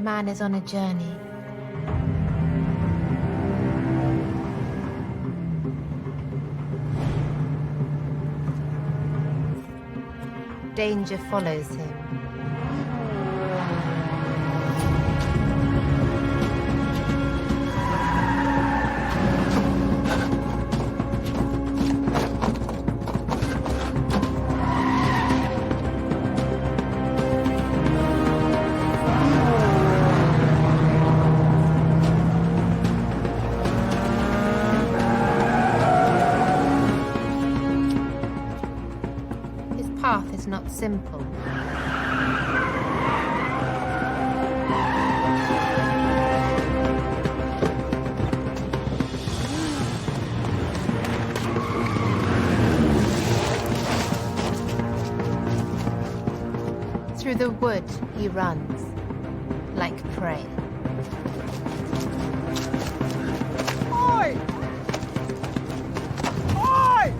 man is on a journey. Danger follows him. Path is not simple. Through the wood he runs, like prey. Oi! Oi!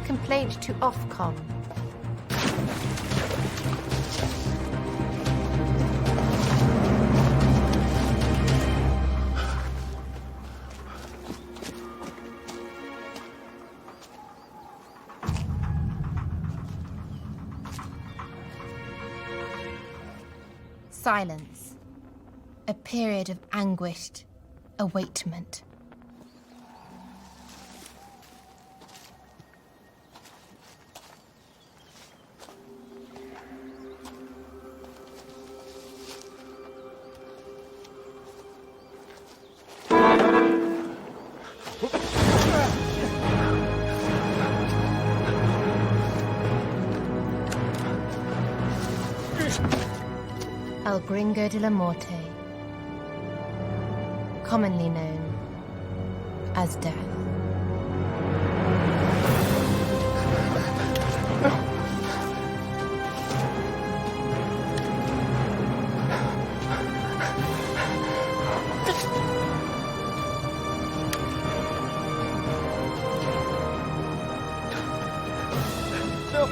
Complaint to Ofcom. Silence. A period of anguished awaitment. El Gringo de la Morte, commonly known as Death. No!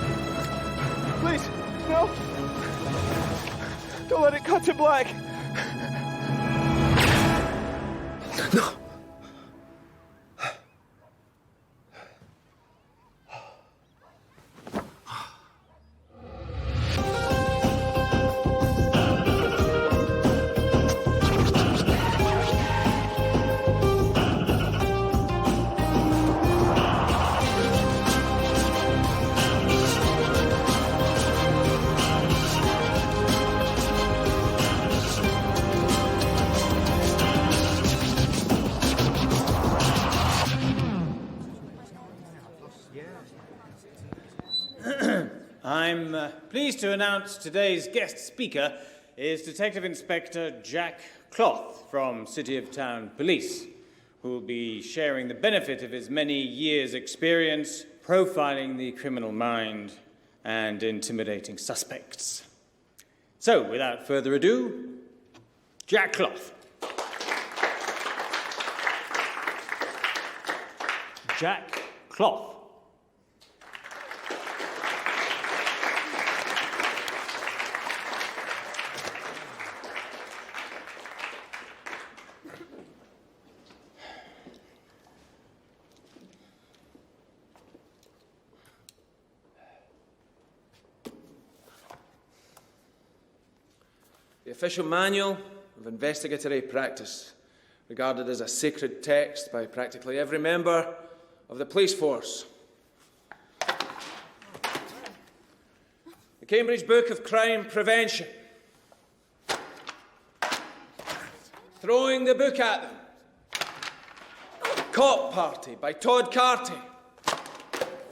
Please, no! Don't let it cut to black! No! I'm pleased to announce today's guest speaker is Detective Inspector Jack Cloth from City of Town Police, who will be sharing the benefit of his many years' experience profiling the criminal mind and intimidating suspects. So, without further ado, Jack Cloth. Jack Cloth. The official manual of investigatory practice, regarded as a sacred text by practically every member of the police force. The Cambridge Book of Crime Prevention. Throwing the book at them. Cop Party by Todd Carty.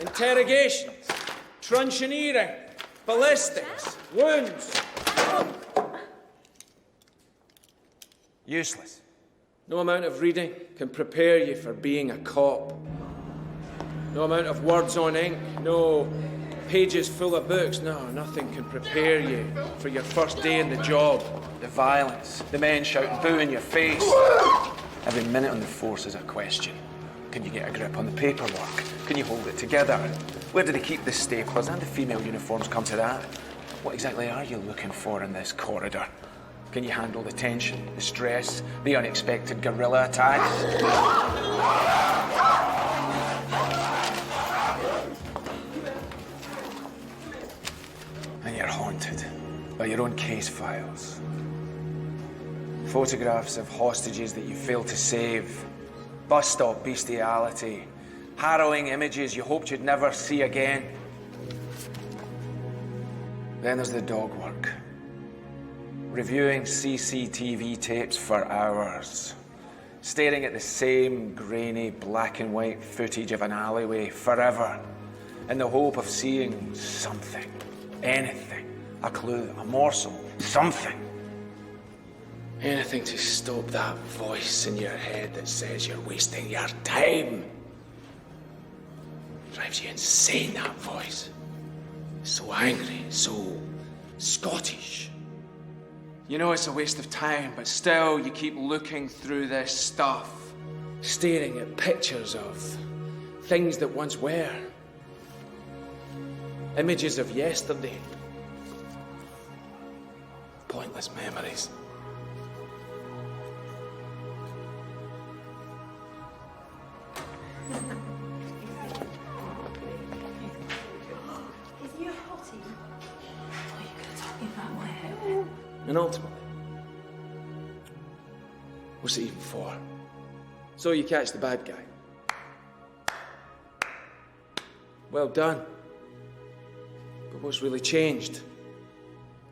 Interrogations. Truncheoneering. Ballistics. Wounds. Useless. No amount of reading can prepare you for being a cop. No amount of words on ink, no pages full of books. No, nothing can prepare you for your first day in the job. The violence, the men shouting boo in your face. Every minute on the force is a question. Can you get a grip on the paperwork? Can you hold it together? Where do they keep the staplers and the female uniforms come to that? What exactly are you looking for in this corridor? Can you handle the tension, the stress, the unexpected guerrilla attacks? And you're haunted by your own case files. Photographs of hostages that you failed to save. Bus stop bestiality. Harrowing images you hoped you'd never see again. Then there's the dog work. Reviewing CCTV tapes for hours. Staring at the same grainy black and white footage of an alleyway forever. In the hope of seeing something. Anything. A clue, a morsel, something. Anything to stop that voice in your head that says you're wasting your time. Drives you insane, that voice. So angry, so Scottish. You know it's a waste of time, but still you keep looking through this stuff. Staring at pictures of things that once were. Images of yesterday. Pointless memories. And ultimately, what's it even for? So you catch the bad guy. Well done. But what's really changed?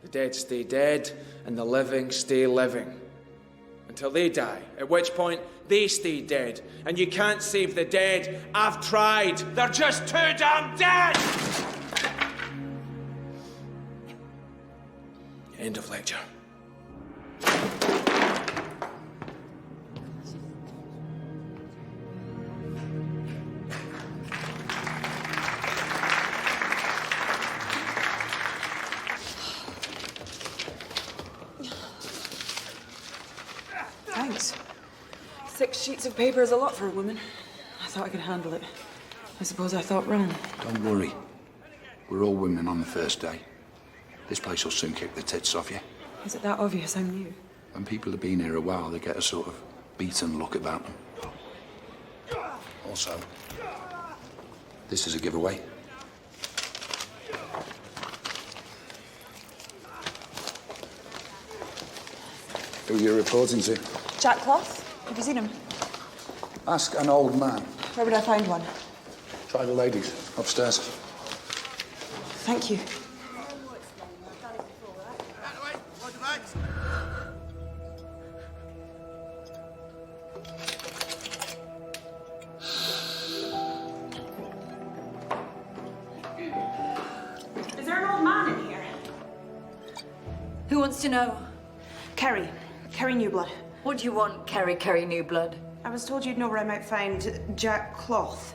The dead stay dead, and the living stay living. Until they die, at which point they stay dead. And you can't save the dead. I've tried. They're just too damn dead! End of lecture. Thanks. 6 sheets of paper is a lot for a woman. I thought I could handle it. I suppose I thought wrong. Don't worry. We're all women on the first day. This place will soon kick the tits off you. Is it that obvious I'm new? When people have been here a while, they get a sort of beaten look about them. Also, this is a giveaway. Who are you reporting to? Jack Cloth? Have you seen him? Ask an old man. Where would I find one? Try the ladies upstairs. Thank you. Is there an old man in here? Who wants to know? Kerry Newblood. What do you want, Kerry Newblood? I was told you'd know where I might find Jack Cloth.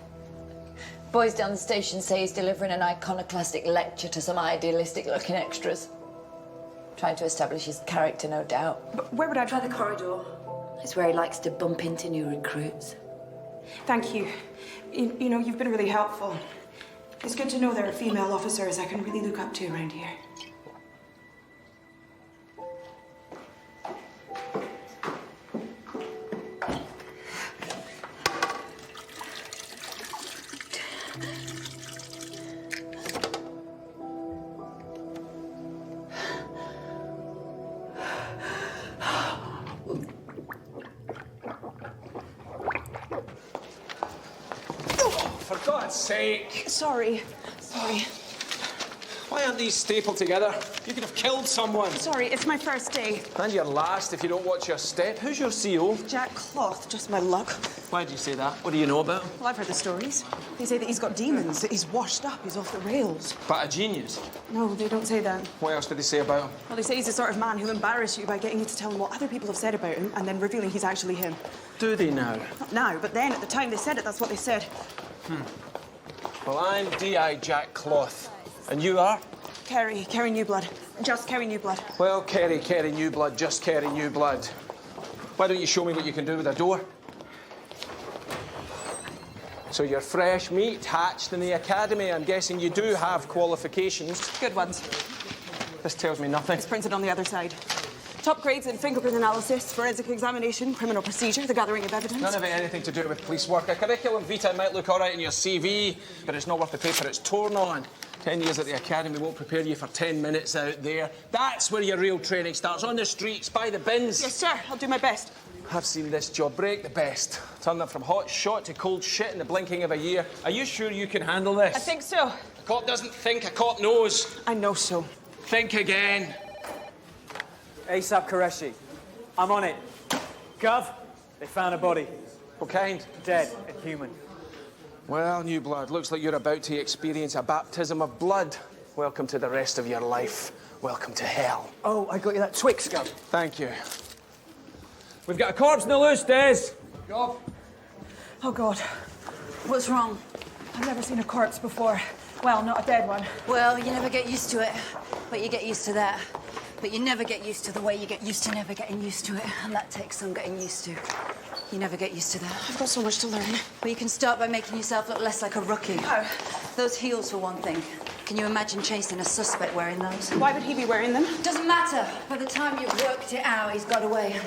Boys down the station say he's delivering an iconoclastic lecture to some idealistic-looking extras. Trying to establish his character, no doubt. But where would I Try the corridor. It's where he likes to bump into new recruits. Thank you. You know, you've been really helpful. It's good to know there are female officers I can really look up to around here. For God's sake! Sorry. Why aren't these stapled together? You could have killed someone. Sorry, it's my first day. And you're last if you don't watch your step. Who's your CO? Jack Cloth, just my luck. Why do you say that? What do you know about him? Well, I've heard the stories. They say that he's got demons, that he's washed up, he's off the rails. But a genius. No, they don't say that. What else did they say about him? Well, they say he's the sort of man who'll embarrass you by getting you to tell him what other people have said about him and then revealing he's actually him. Do they now? Not now, but then at the time they said it, that's what they said. Well, I'm D.I. Jack Cloth. And you are? Kerry Newblood. Just Kerry Newblood. Well, Kerry Newblood, just Kerry Newblood. Why don't you show me what you can do with a door? So you're fresh meat, hatched in the academy. I'm guessing you do have qualifications. Good ones. This tells me nothing. It's printed on the other side. Top grades in fingerprint analysis, forensic examination, criminal procedure, the gathering of evidence. None of it anything to do with police work. A curriculum vitae might look all right in your CV, but it's not worth the paper it's torn on. 10 years at the academy won't prepare you for 10 minutes out there. That's where your real training starts, on the streets, by the bins. Yes, sir. I'll do my best. I've seen this job break the best. Turn them from hot shot to cold shit in the blinking of a year. Are you sure you can handle this? I think so. A cop doesn't think, a cop knows. I know so. Think again. ASAP Qureshi. I'm on it. Gov, they found a body. What kind? Dead and human. Well, new blood, looks like you're about to experience a baptism of blood. Welcome to the rest of your life. Welcome to hell. Oh, I got you that Twix, Gov. Thank you. We've got a corpse in the loose, Des. Oh, God. What's wrong? I've never seen a corpse before. Well, not a dead one. Well, you never get used to it, but you get used to that. But you never get used to the way you get used to never getting used to it, and that takes some getting used to. You never get used to that. I've got so much to learn. But you can start by making yourself look less like a rookie. How? Those heels, for one thing. Can you imagine chasing a suspect wearing those? Why would he be wearing them? Doesn't matter. By the time you've worked it out, he's got away.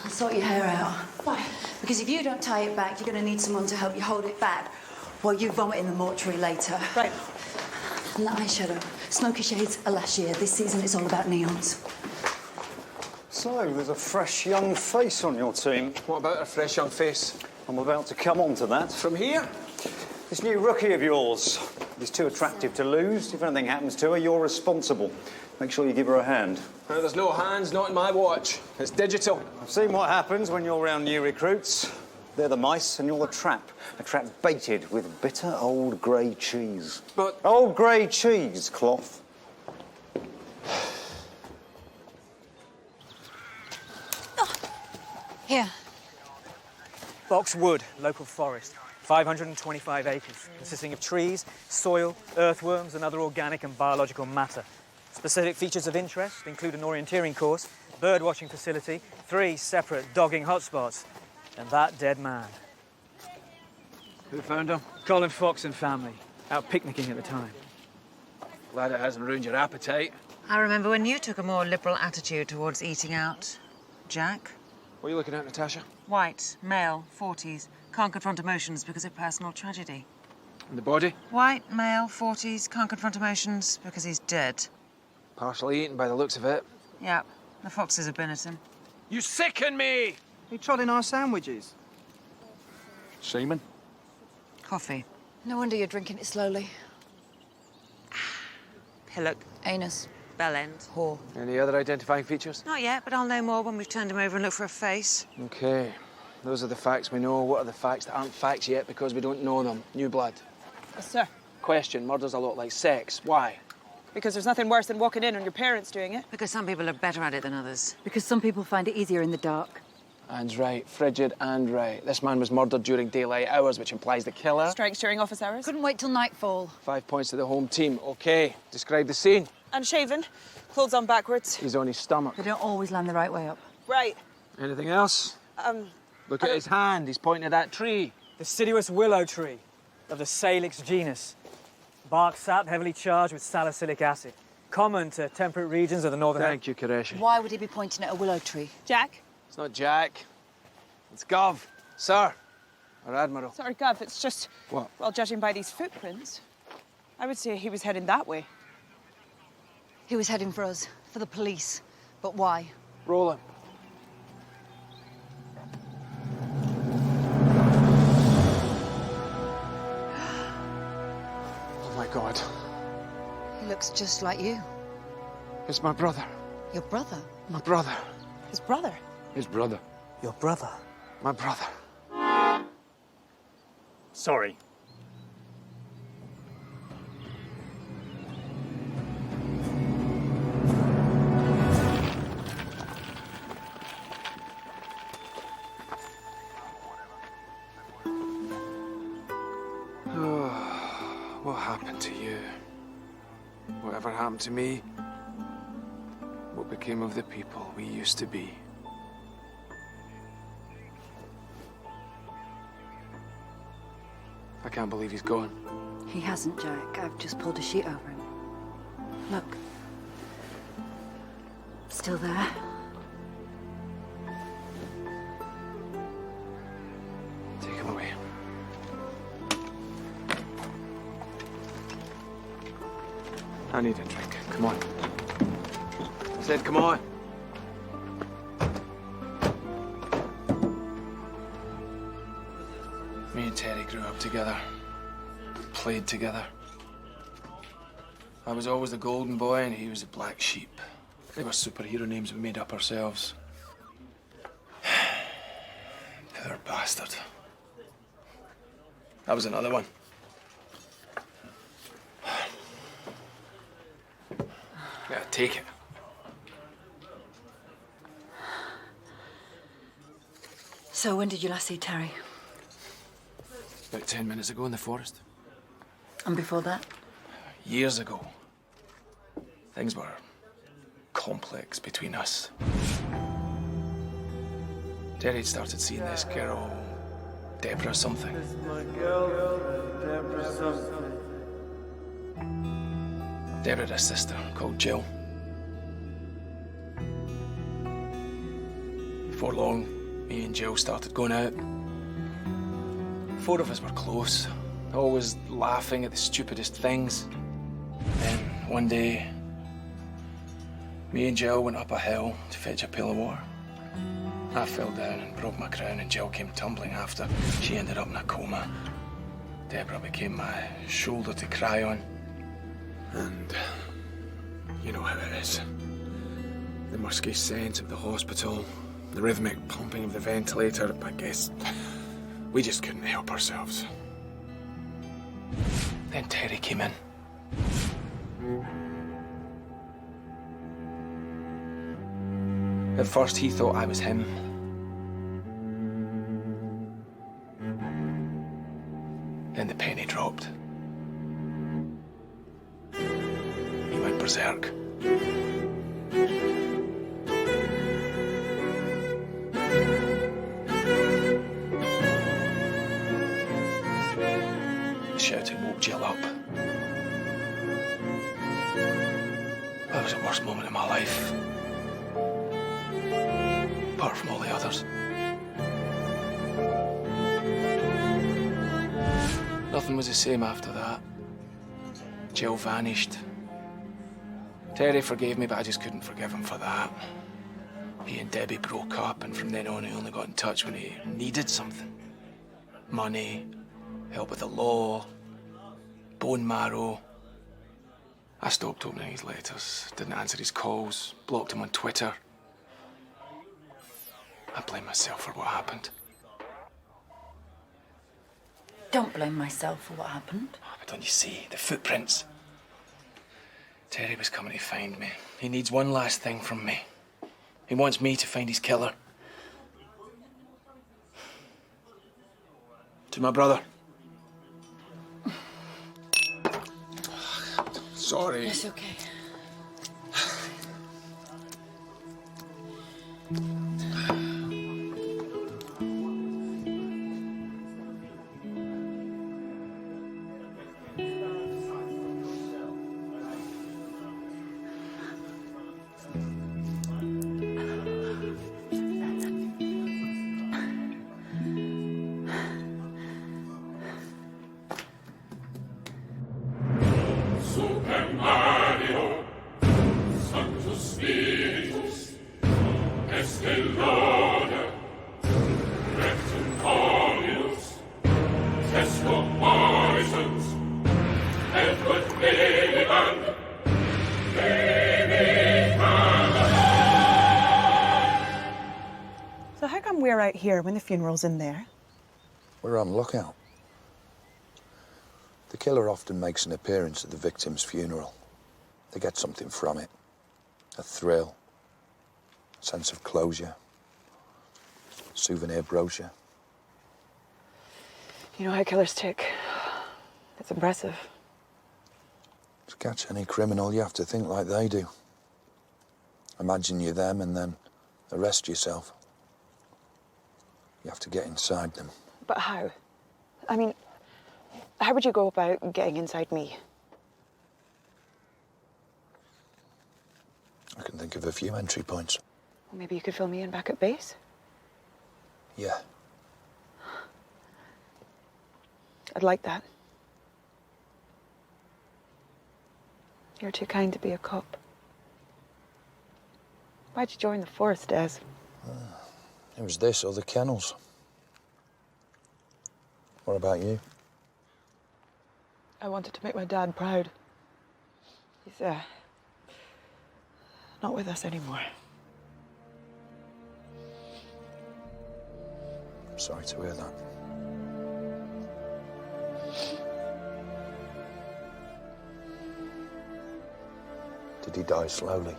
I'll sort your hair out. Why? Because if you don't tie it back, you're going to need someone to help you hold it back while you vomit in the mortuary later. Right. And the eyeshadow. Smoky shades are last year. This season it's all about neons. So, there's a fresh young face on your team. What about a fresh young face? I'm about to come on to that. From here? This new rookie of yours is too attractive to lose. If anything happens to her, you're responsible. Make sure you give her a hand. No, there's no hands, not in my watch. It's digital. I've seen what happens when you're around new recruits. They're the mice and you're the trap. A trap baited with bitter old grey cheese. But... Old grey cheese, Cloth. Here. Boxwood, local forest. 525 acres, consisting of trees, soil, earthworms, and other organic and biological matter. Specific features of interest include an orienteering course, bird watching facility, 3 separate dogging hotspots, and that dead man. Who found him? Colin Fox and family, out picnicking at the time. Glad it hasn't ruined your appetite. I remember when you took a more liberal attitude towards eating out. Jack? What are you looking at, Natasha? White, male, 40s, can't confront emotions because of personal tragedy. And the body? White, male, 40s, can't confront emotions because he's dead. Partially eaten by the looks of it. Yep, the foxes have been at him. You sicken me! He trod in our sandwiches. Seaman? Coffee. No wonder you're drinking it slowly. Pillock. Anus. Bell end. Whore. Any other identifying features? Not yet, but I'll know more when we've turned him over and looked for a face. OK. Those are the facts we know. What are the facts that aren't facts yet because we don't know them? New blood. Yes, sir. Question, murder's a lot like sex. Why? Because there's nothing worse than walking in on your parents doing it. Because some people are better at it than others. Because some people find it easier in the dark. Anne's right. Frigid and right. This man was murdered during daylight hours, which implies the killer. Strikes during office hours. Couldn't wait till nightfall. 5 points to the home team. OK. Describe the scene. Unshaven, clothes on backwards. He's on his stomach. They don't always land the right way up. Right. Anything else? Look at his hand. He's pointing at that tree. Deciduous willow tree of the Salix genus. Bark sap heavily charged with salicylic acid. Common to temperate regions of the northern... Thank you, Qureshi. Why would he be pointing at a willow tree? Jack? It's not Jack. It's Gov. Sir. Or Admiral. Sorry, Gov, it's just... What? Well, judging by these footprints, I would say he was heading that way. He was heading for us, for the police. But why? Roll him. Oh, my God. He looks just like you. It's my brother. Your brother? My brother. His brother? His brother. Your brother. My brother. Sorry. happened to you? Whatever happened to me? What became of the people we used to be? I can't believe he's gone. He hasn't, Jack. I've just pulled a sheet over him. Look. Still there. Take him away. I need a drink. Come on. I said, come on. Me and Terry grew up together. Played together. I was always the golden boy and he was the black sheep. They were superhero names we made up ourselves. Poor bastard. That was another one. Yeah, take it. So when did you last see Terry? About 10 minutes ago in the forest. And before that? Years ago. Things were complex between us. Terry had started seeing this girl, Deborah something. Deborah had a sister called Jill. Before long, me and Jill started going out. 4 of us were close, always laughing at the stupidest things. Then, one day, me and Jill went up a hill to fetch a pail of water. I fell down and broke my crown, and Jill came tumbling after. She ended up in a coma. Deborah became my shoulder to cry on. And you know how it is. The musky scent of the hospital, the rhythmic pumping of the ventilator. I guess we just couldn't help ourselves. Then Terry came in. At first, he thought I was him. Then the penny dropped. He went berserk. The shouting woke Jill up. That was the worst moment of my life. Apart from all the others. Nothing was the same after that. Jill vanished. Terry forgave me, but I just couldn't forgive him for that. He and Debbie broke up, and from then on he only got in touch when he needed something. Money, help with the law, bone marrow. I stopped opening his letters, didn't answer his calls, blocked him on Twitter. I blame myself for what happened. Don't blame myself for what happened. But don't you see, the footprints? Terry was coming to find me. He needs one last thing from me. He wants me to find his killer. To my brother. Sorry. It's okay. So how come we're out here when the funeral's in there? We're on lookout. The killer often makes an appearance at the victim's funeral. They get something from it. A thrill, a sense of closure, souvenir brochure. You know how killers tick. It's impressive. To catch any criminal, you have to think like they do. Imagine you're them and then arrest yourself. You have to get inside them. But how? I mean, how would you go about getting inside me? I can think of a few entry points. Well, maybe you could fill me in back at base? Yeah. I'd like that. You're too kind to be a cop. Why'd you join the force, Des? It was this or the kennels. What about you? I wanted to make my dad proud. He's, not with us anymore. I'm sorry to hear that. Did he die slowly?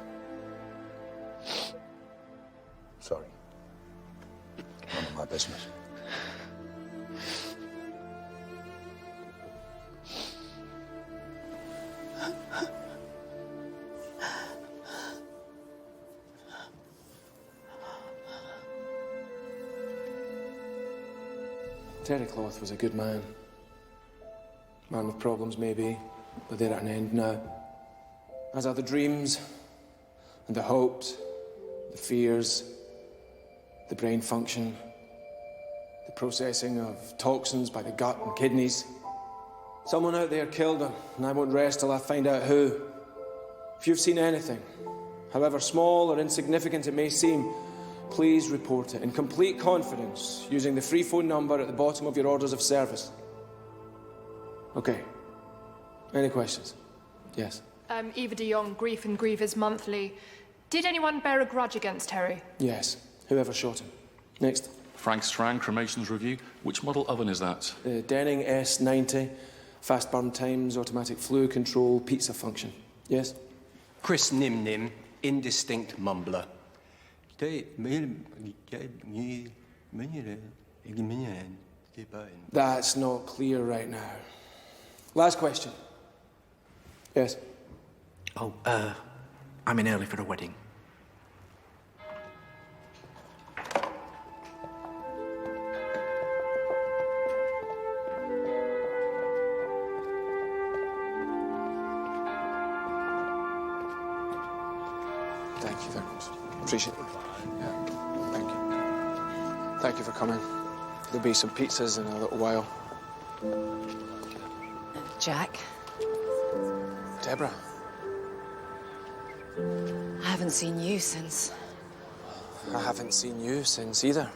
Sorry. None of my business. Terry Cloth was a good man. Man with problems, maybe, but they're at an end now. As are the dreams, and the hopes, the fears, the brain function, the processing of toxins by the gut and kidneys. Someone out there killed him, and I won't rest till I find out who. If you've seen anything, however small or insignificant it may seem, please report it in complete confidence using the free phone number at the bottom of your orders of service. Okay. Any questions? Yes. Eva de Jong, Grief and Grievers Monthly. Did anyone bear a grudge against Terry? Yes. Whoever shot him. Next. Frank Strang, Cremations Review. Which model oven is that? The Denning S90. Fast burn times, automatic flue control, pizza function. Yes? Chris Nim Nim, Indistinct Mumbler. That's not clear right now. Last question. Yes? Oh, I'm in early for a wedding. Thank you very much. Appreciate it. Yeah, thank you. Thank you for coming. There'll be some pizzas in a little while. Jack, Deborah. I haven't seen you since... I haven't seen you since either.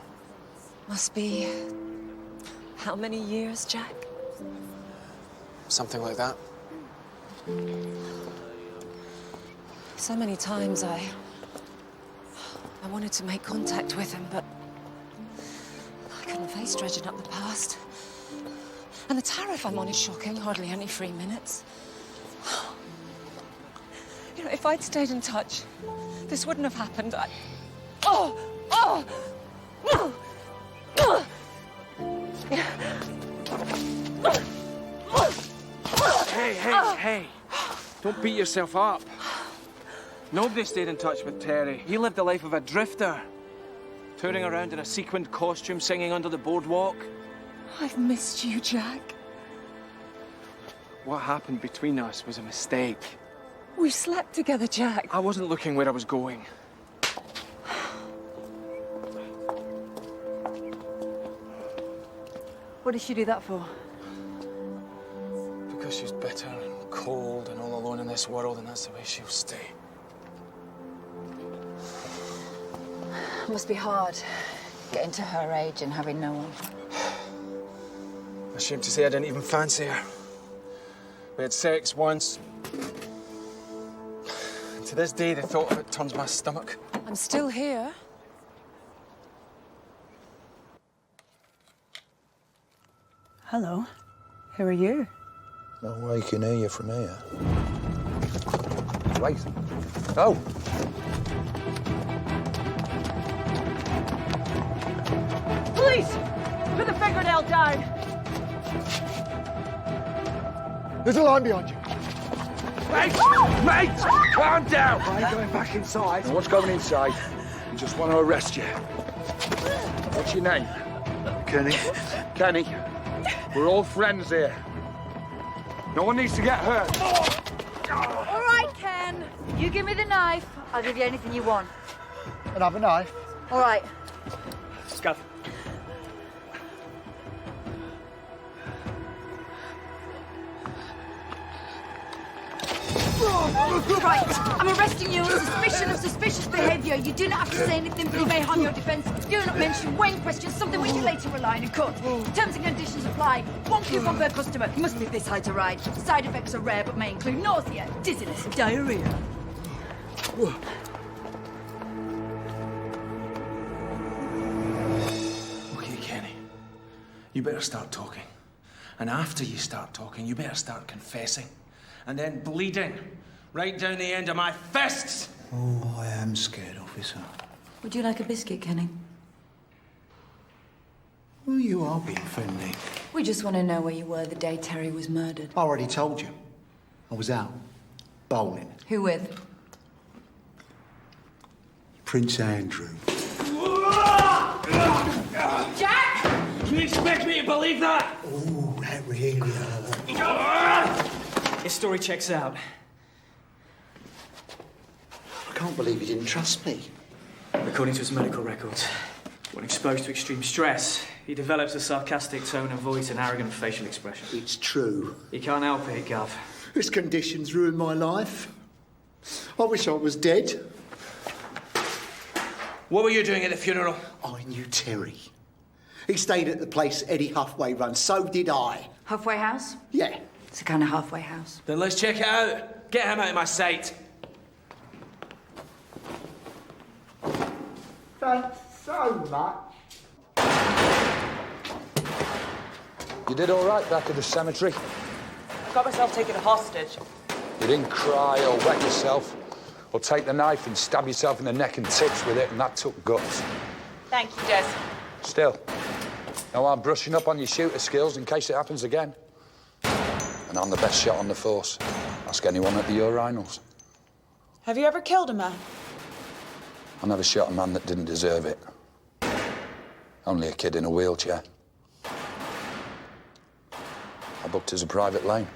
Must be... how many years, Jack? Something like that. So many times I wanted to make contact with him, but I couldn't face dredging up the past. And the tariff I'm on is shocking, hardly any 3 minutes. You know, if I'd stayed in touch, this wouldn't have happened. Hey! Don't beat yourself up. Nobody stayed in touch with Terry. He lived the life of a drifter, touring around in a sequined costume, singing under the boardwalk. I've missed you, Jack. What happened between us was a mistake. We slept together, Jack. I wasn't looking where I was going. What did she do that for? Because she's bitter and cold and all alone in this world, and that's the way she'll stay. It must be hard getting to her age and having no one. Ashamed to say I didn't even fancy her. We had sex once. And to this day, the thought of it turns my stomach. I'm still here. Hello. Who are you? No way he can hear you from here. Wait. Oh! Police! Put the fingernail down! There's a line behind you. Mate! Calm down! Why are you going back inside? No one's going inside. We just want to arrest you. What's your name? Kenny. Kenny. We're all friends here. No one needs to get hurt. All right, Ken. You give me the knife, I'll give you anything you want. And have a knife. All right. Scuff. Right, I'm arresting you on suspicion of suspicious behaviour. You do not have to say anything, but you may harm your defence. Do not mention, weigh in question, something which you later rely on in court. Terms and conditions apply. 1 coupon per customer. You must be this high to ride. Side effects are rare, but may include nausea, dizziness, and diarrhoea. Okay, Kenny. You better start talking. And after you start talking, you better start confessing. And then bleeding right down the end of my fists. Oh, I am scared, officer. Would you like a biscuit, Kenny? Well, you are being friendly. We just want to know where you were the day Terry was murdered. I already told you. I was out bowling. Who with? Prince Andrew. Jack! You expect me to believe that? Oh, that really hurt. His story checks out. I can't believe you didn't trust me. According to his medical records, when exposed to extreme stress, he develops a sarcastic tone of voice and arrogant facial expression. It's true. He can't help it, Gov. His conditions ruined my life. I wish I was dead. What were you doing at the funeral? I knew Terry. He stayed at the place Eddie Huffway runs. So did I. Halfway house? Yeah. It's a kind of halfway house. Then let's check it out. Get him out of my sight. Thanks so much. You did all right back at the cemetery. I got myself taken hostage. You didn't cry or wet yourself or take the knife and stab yourself in the neck and tits with it, and that took guts. Thank you, Des. Still, no harm brushing up on your shooter skills in case it happens again. And I'm the best shot on the force. Ask anyone at the urinals. Have you ever killed a man? I never shot a man that didn't deserve it. Only a kid in a wheelchair. I booked as a private lane.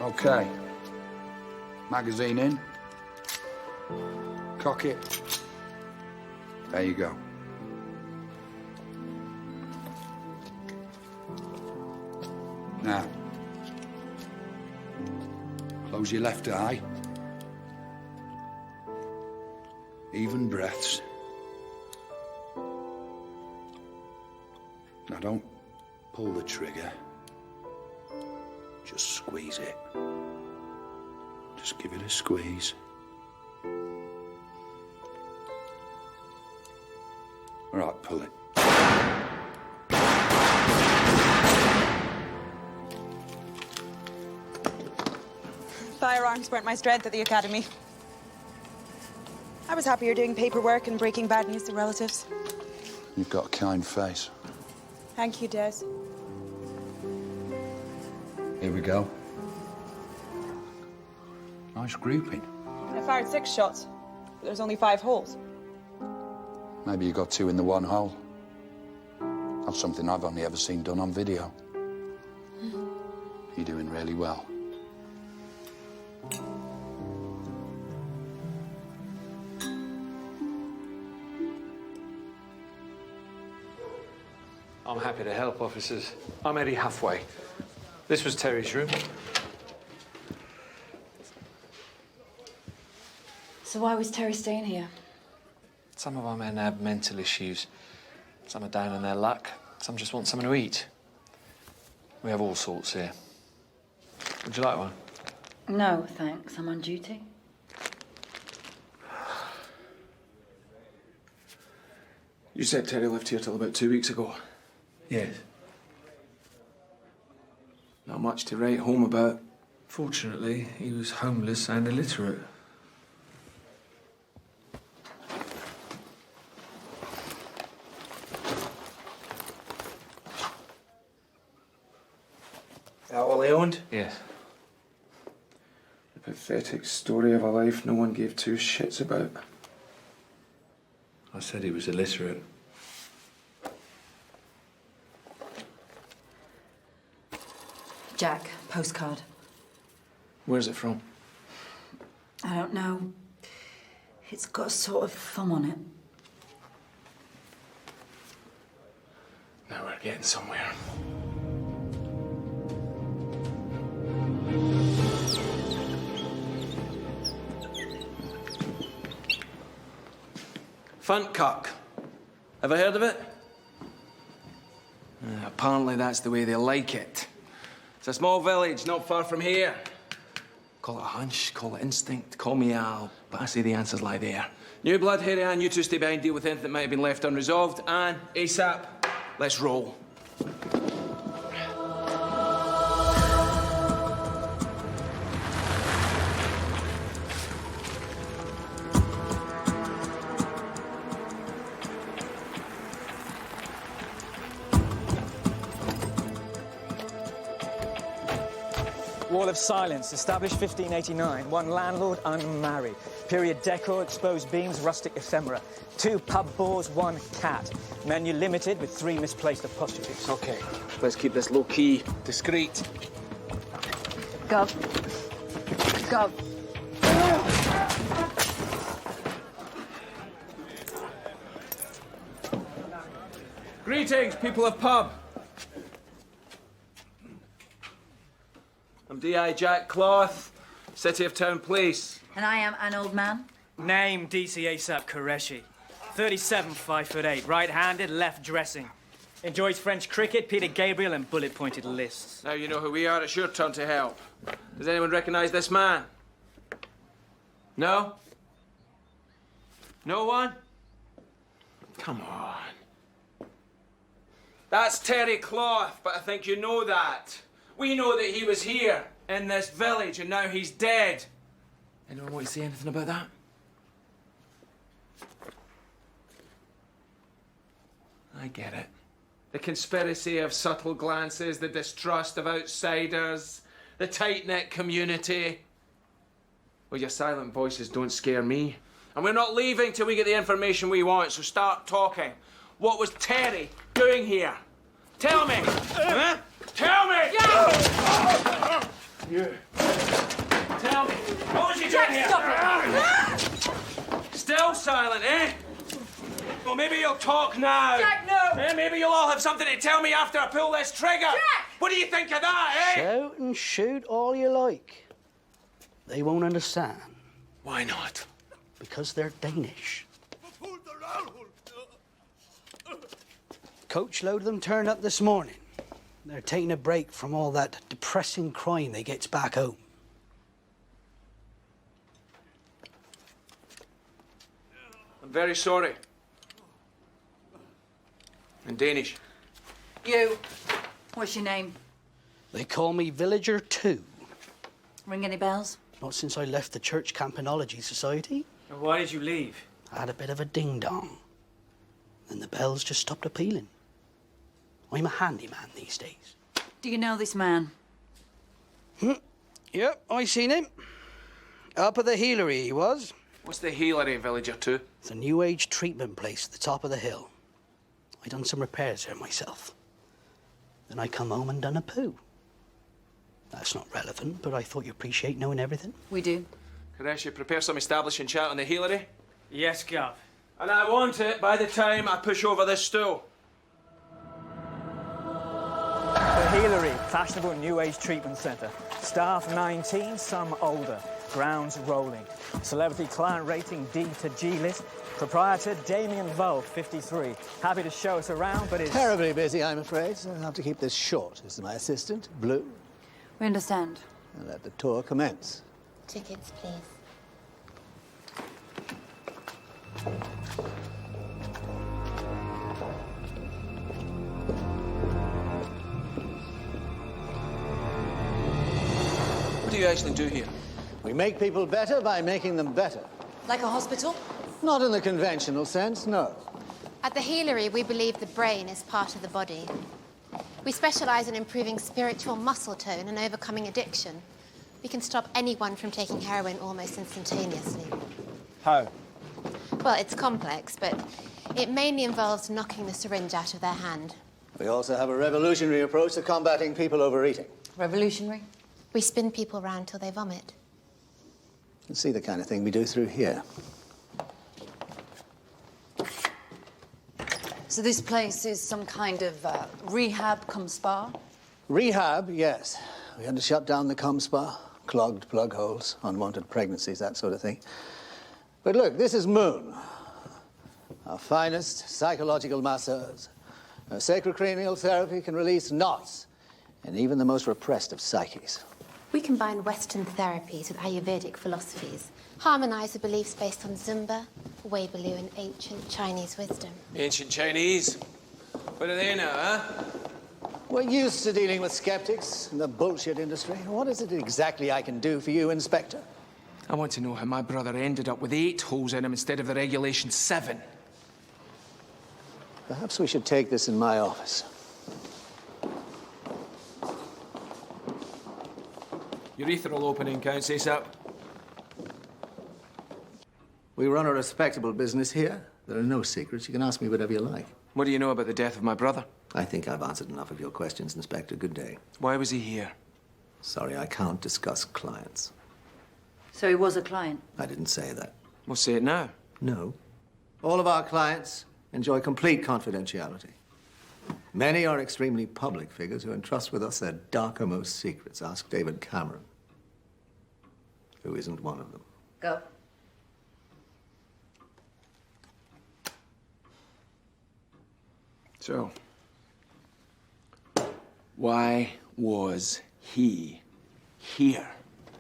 Okay. Magazine in. Cock it. There you go. Now, close your left eye. Even breaths. Now, don't pull the trigger. Just squeeze it. Just give it a squeeze. All right, pull it. Firearms weren't my strength at the academy. I was happier doing paperwork and breaking bad news to relatives. You've got a kind face. Thank you, Des. Here we go. Nice grouping. I fired 6 shots, but there's only 5 holes. Maybe you got 2 in the one hole. That's something I've only ever seen done on video. You're doing really well. I'm happy to help, officers. I'm Eddie Huffway. This was Terry's room. So why was Terry staying here? Some of our men have mental issues. Some are down on their luck. Some just want something to eat. We have all sorts here. Would you like one? No, thanks. I'm on duty. You said Terry lived here till about 2 weeks ago. Yes. Not much to write home about. Fortunately, he was homeless and illiterate. that all he owned? Yes. The pathetic story of a life no one gave two shits about. I said he was illiterate. Jack, postcard. Where's it from? I don't know. It's got a sort of thumb on it. Now we're getting somewhere. Funkcock. Ever heard of it? Apparently that's the way they like it. It's a small village not far from here. Call it a hunch, call it instinct, call me Al, but I say the answers lie there. New blood, Harry Ann, you two stay behind, deal with anything that might have been left unresolved. Anne, ASAP, let's roll. Wall of silence, established 1589. One landlord, unmarried. Period decor, exposed beams, rustic ephemera. 2 pub bores, 1 cat. Menu limited with 3 misplaced apostrophes. Okay, let's keep this low-key, discreet. Gov. Gov. Greetings, people of pub. I'm D.I. Jack Cloth, City of Town Police. And I am Anne Oldman. Name DC ASAP Qureshi. 37, 5'8", right-handed, left dressing. Enjoys French cricket, Peter Gabriel, and bullet-pointed lists. Now you know who we are, it's your turn to help. Does anyone recognize this man? No? No one? Come on. That's Terry Cloth, but I think you know that. We know that he was here, in this village, and now he's dead. Anyone want to say anything about that? I get it. The conspiracy of subtle glances, the distrust of outsiders, the tight-knit community. Well, your silent voices don't scare me. And we're not leaving till we get the information we want, so start talking. What was Terry doing here? Tell me! Huh? Tell me! Yeah. You. Tell me. What was he doing here? Stop it. Still silent, eh? Well, maybe you'll talk now. Jack, no! Eh? Maybe you'll all have something to tell me after I pull this trigger. Jack! What do you think of that, eh? Shout and shoot all you like. They won't understand. Why not? Because they're Danish. Coachload of them turned up this morning. They're taking a break from all that depressing crime they gets back home. I'm very sorry. In Danish. You. What's your name? They call me Villager 2. Ring any bells? Not since I left the Church Campanology Society. And why did you leave? I had a bit of a ding-dong. Then the bells just stopped appealing. I'm a handyman these days. Do you know this man? Yep, I seen him. Up at the Hilery he was. What's the Hilery, Villager 2? It's a new age treatment place at the top of the hill. I done some repairs there myself. Then I come home and done a poo. That's not relevant, but I thought you appreciate knowing everything. We do. Qureshi, prepare some establishing chat on the Hilery. Yes, Gov. And I want it by the time I push over this stool. The Hilery, fashionable new age treatment centre. Staff 19, some older. Grounds rolling. Celebrity client rating D to G list. Proprietor Damien Volk, 53. Happy to show us around, but is terribly busy, I'm afraid. So I'll have to keep this short. This is my assistant, Blue. We understand. And let the tour commence. Tickets, please. What do you actually do here? We make people better by making them better. Like a hospital? Not in the conventional sense, no. At the Hilery, we believe the brain is part of the body. We specialise in improving spiritual muscle tone and overcoming addiction. We can stop anyone from taking heroin almost instantaneously. How? Well, it's complex, but it mainly involves knocking the syringe out of their hand. We also have a revolutionary approach to combating people overeating. Revolutionary? We spin people round till they vomit. You can see the kind of thing we do through here. So this place is some kind of rehab cum spa? Rehab, yes. We had to shut down the cum spa. Clogged plug holes, unwanted pregnancies, that sort of thing. But look, this is Moon. Our finest psychological masseurs. Our sacrocranial therapy can release knots in even the most repressed of psyches. We combine Western therapies with Ayurvedic philosophies, harmonise the beliefs based on Zumba, Weibo and ancient Chinese wisdom. Ancient Chinese? What do they know, huh? We're used to dealing with skeptics in the bullshit industry. What is it exactly I can do for you, Inspector? I want to know how my brother ended up with 8 holes in him instead of the regulation 7. Perhaps we should take this in my office. Urethral opening, Council, sir. We run a respectable business here. There are no secrets. You can ask me whatever you like. What do you know about the death of my brother? I think I've answered enough of your questions, Inspector. Good day. Why was he here? Sorry, I can't discuss clients. So he was a client? I didn't say that. Well, say it now. No. All of our clients enjoy complete confidentiality. Many are extremely public figures who entrust with us their darkermost secrets. Ask David Cameron, who isn't one of them. Go. So, why was he here?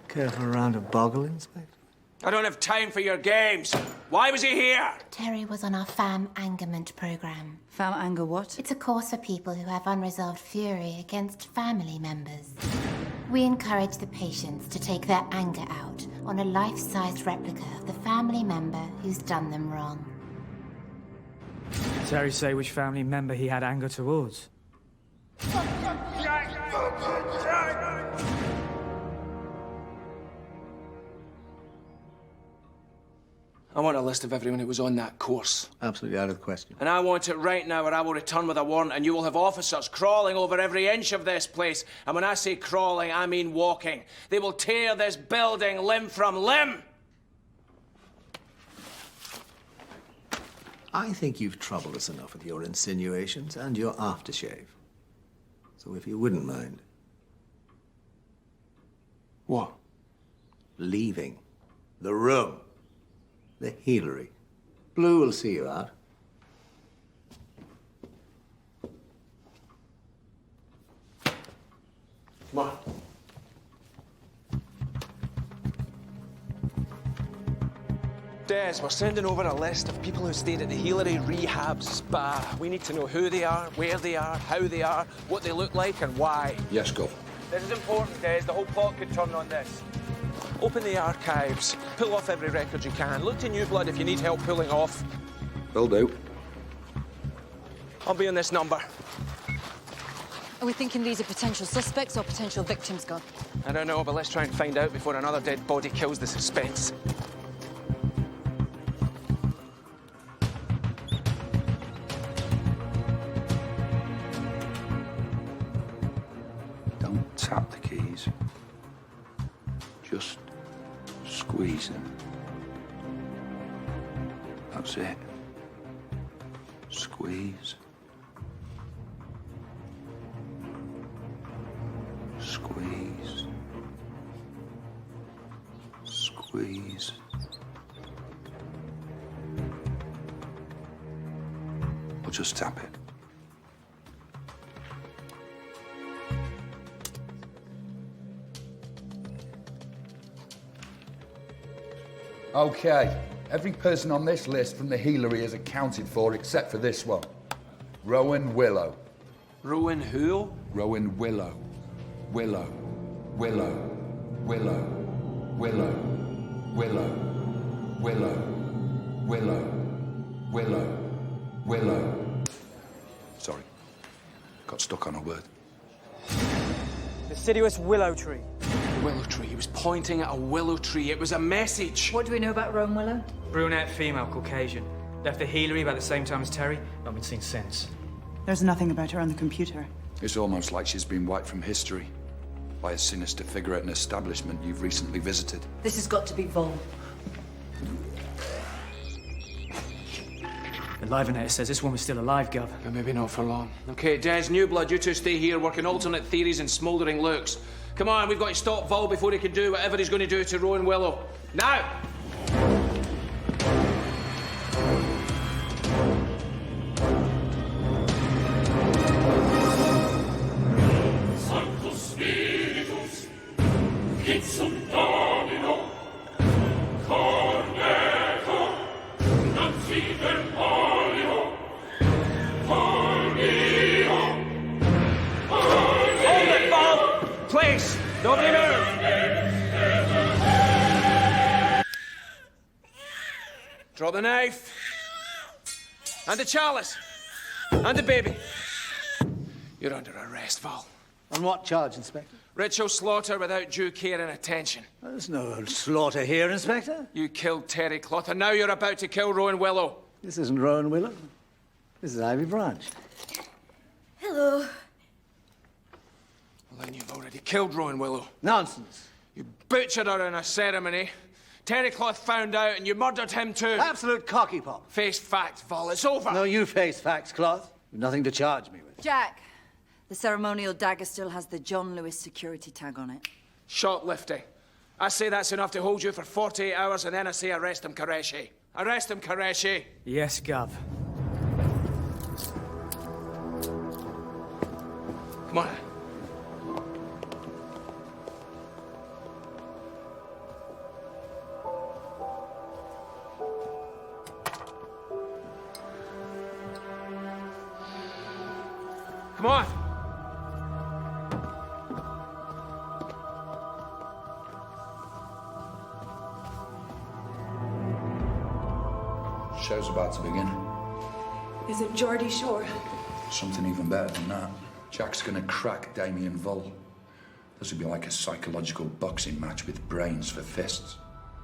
Care for a round of boggle, Inspector? I don't have time for your games. Why was he here? Terry was on our FAM Angerment programme. FAM Anger what? It's a course for people who have unresolved fury against family members. We encourage the patients to take their anger out on a life-sized replica of the family member who's done them wrong. Did Terry say which family member he had anger towards? I want a list of everyone who was on that course. Absolutely out of the question. And I want it right now, or I will return with a warrant, and you will have officers crawling over every inch of this place. And when I say crawling, I mean walking. They will tear this building limb from limb. I think you've troubled us enough with your insinuations and your aftershave. So if you wouldn't mind. What? Leaving the room. The Hilery. Blue will see you out. Come on. Des, we're sending over a list of people who stayed at the Hilery Rehab Spa. We need to know who they are, where they are, how they are, what they look like, and why. Yes, Gov. This is important, Des. The whole plot could turn on this. Open the archives. Pull off every record you can. Look to New Blood if you need help pulling off. Will do. I'll be on this number. Are we thinking these are potential suspects or potential victims, God? I don't know, but let's try and find out before another dead body kills the suspense. Don't tap the keys. Just squeeze them. That's it. Squeeze. Squeeze. Squeeze. Or just tap it. Okay, every person on this list from the Hilery is accounted for except for this one. Rowan Willow. Rowan who? Rowan Willow. Willow. Willow. Willow. Willow. Willow. Willow. Willow. Willow. Willow. Sorry. Got stuck on a word. Deciduous willow tree. Willow tree. He was pointing at a willow tree. It was a message. What do we know about Rowan Willow? Brunette, female, Caucasian. Left the Hilery about the same time as Terry. Not been seen since. There's nothing about her on the computer. It's almost like she's been wiped from history by a sinister figure at an establishment you've recently visited. This has got to be Vol. The Livenator says this woman's still alive, Gov. But maybe not for long. Okay, Des, New Blood, you two stay here, working alternate theories and smouldering looks. Come on, we've got to stop Vol before he can do whatever he's going to do to Rowan Willow. Now! Sanctus Spiritus, ipsum Domino, corneto, nanti per olio, polio. Hold it, Vol! Please, nobody move! Draw the knife. And the chalice. And the baby. You're under arrest, Vol. On what charge, Inspector? Ritual slaughter without due care and attention. There's no slaughter here, Inspector. You killed Terry Cloth, and now you're about to kill Rowan Willow. This isn't Rowan Willow. This is Ivy Branch. Hello. Well, then you've already killed Rowan Willow. Nonsense. You butchered her in a ceremony. Terry Cloth found out, and you murdered him too. Absolute cocky pop. Face facts, Vol. It's over. No, you face facts, Cloth. You've nothing to charge me with. Jack, the ceremonial dagger still has the John Lewis security tag on it. Shoplifting. I say that's enough to hold you for 48 hours, and then I say arrest him, Koreshi. Arrest him, Koreshi. Yes, Gov. Come on. Come on. Show's about to begin. Is it Geordie Shore? Something even better than that. Jack's gonna crack Damien Vull. This will be like a psychological boxing match with brains for fists.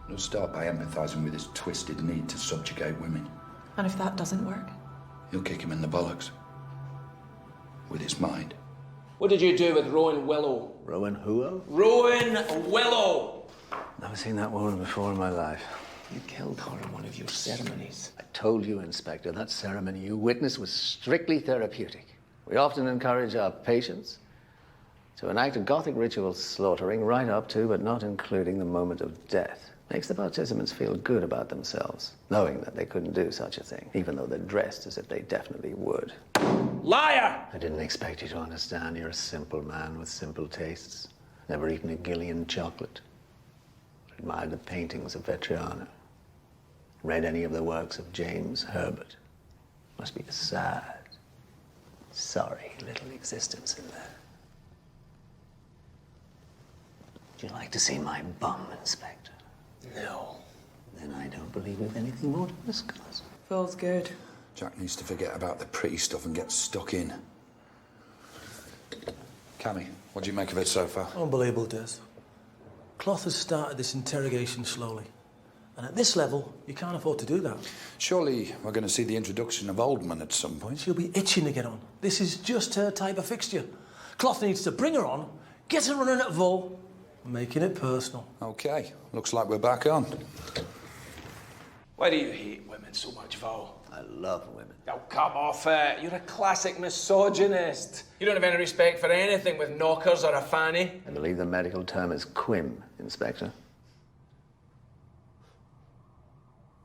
He'll start by empathising with his twisted need to subjugate women. And if that doesn't work? He'll kick him in the bollocks. With his mind. What did you do with Rowan Willow? Rowan who? Rowan Willow! Never seen that woman before in my life. You killed her in one of your ceremonies. I told you, Inspector, that ceremony you witnessed was strictly therapeutic. We often encourage our patients to enact a Gothic ritual slaughtering right up to, but not including, the moment of death. Makes the participants feel good about themselves, knowing that they couldn't do such a thing, even though they're dressed as if they definitely would. Liar! I didn't expect you to understand. You're a simple man with simple tastes. Never eaten a Gillian chocolate. Admired the paintings of Vetriano. Read any of the works of James Herbert. Must be a sad, sorry little existence in there. Would you like to see my bum, Inspector? No. Then I don't believe we've anything more to discuss. Feels good. Jack needs to forget about the pretty stuff and get stuck in. Cammy, what do you make of it so far? Unbelievable, Des. Cloth has started this interrogation slowly. And at this level, you can't afford to do that. Surely we're going to see the introduction of Oldman at some point. She'll be itching to get on. This is just her type of fixture. Cloth needs to bring her on, get her running at Vol, making it personal. OK, looks like we're back on. Why do you hate women so much, Vol? I love women. Oh, come off it. You're a classic misogynist. You don't have any respect for anything with knockers or a fanny. I believe the medical term is quim, Inspector.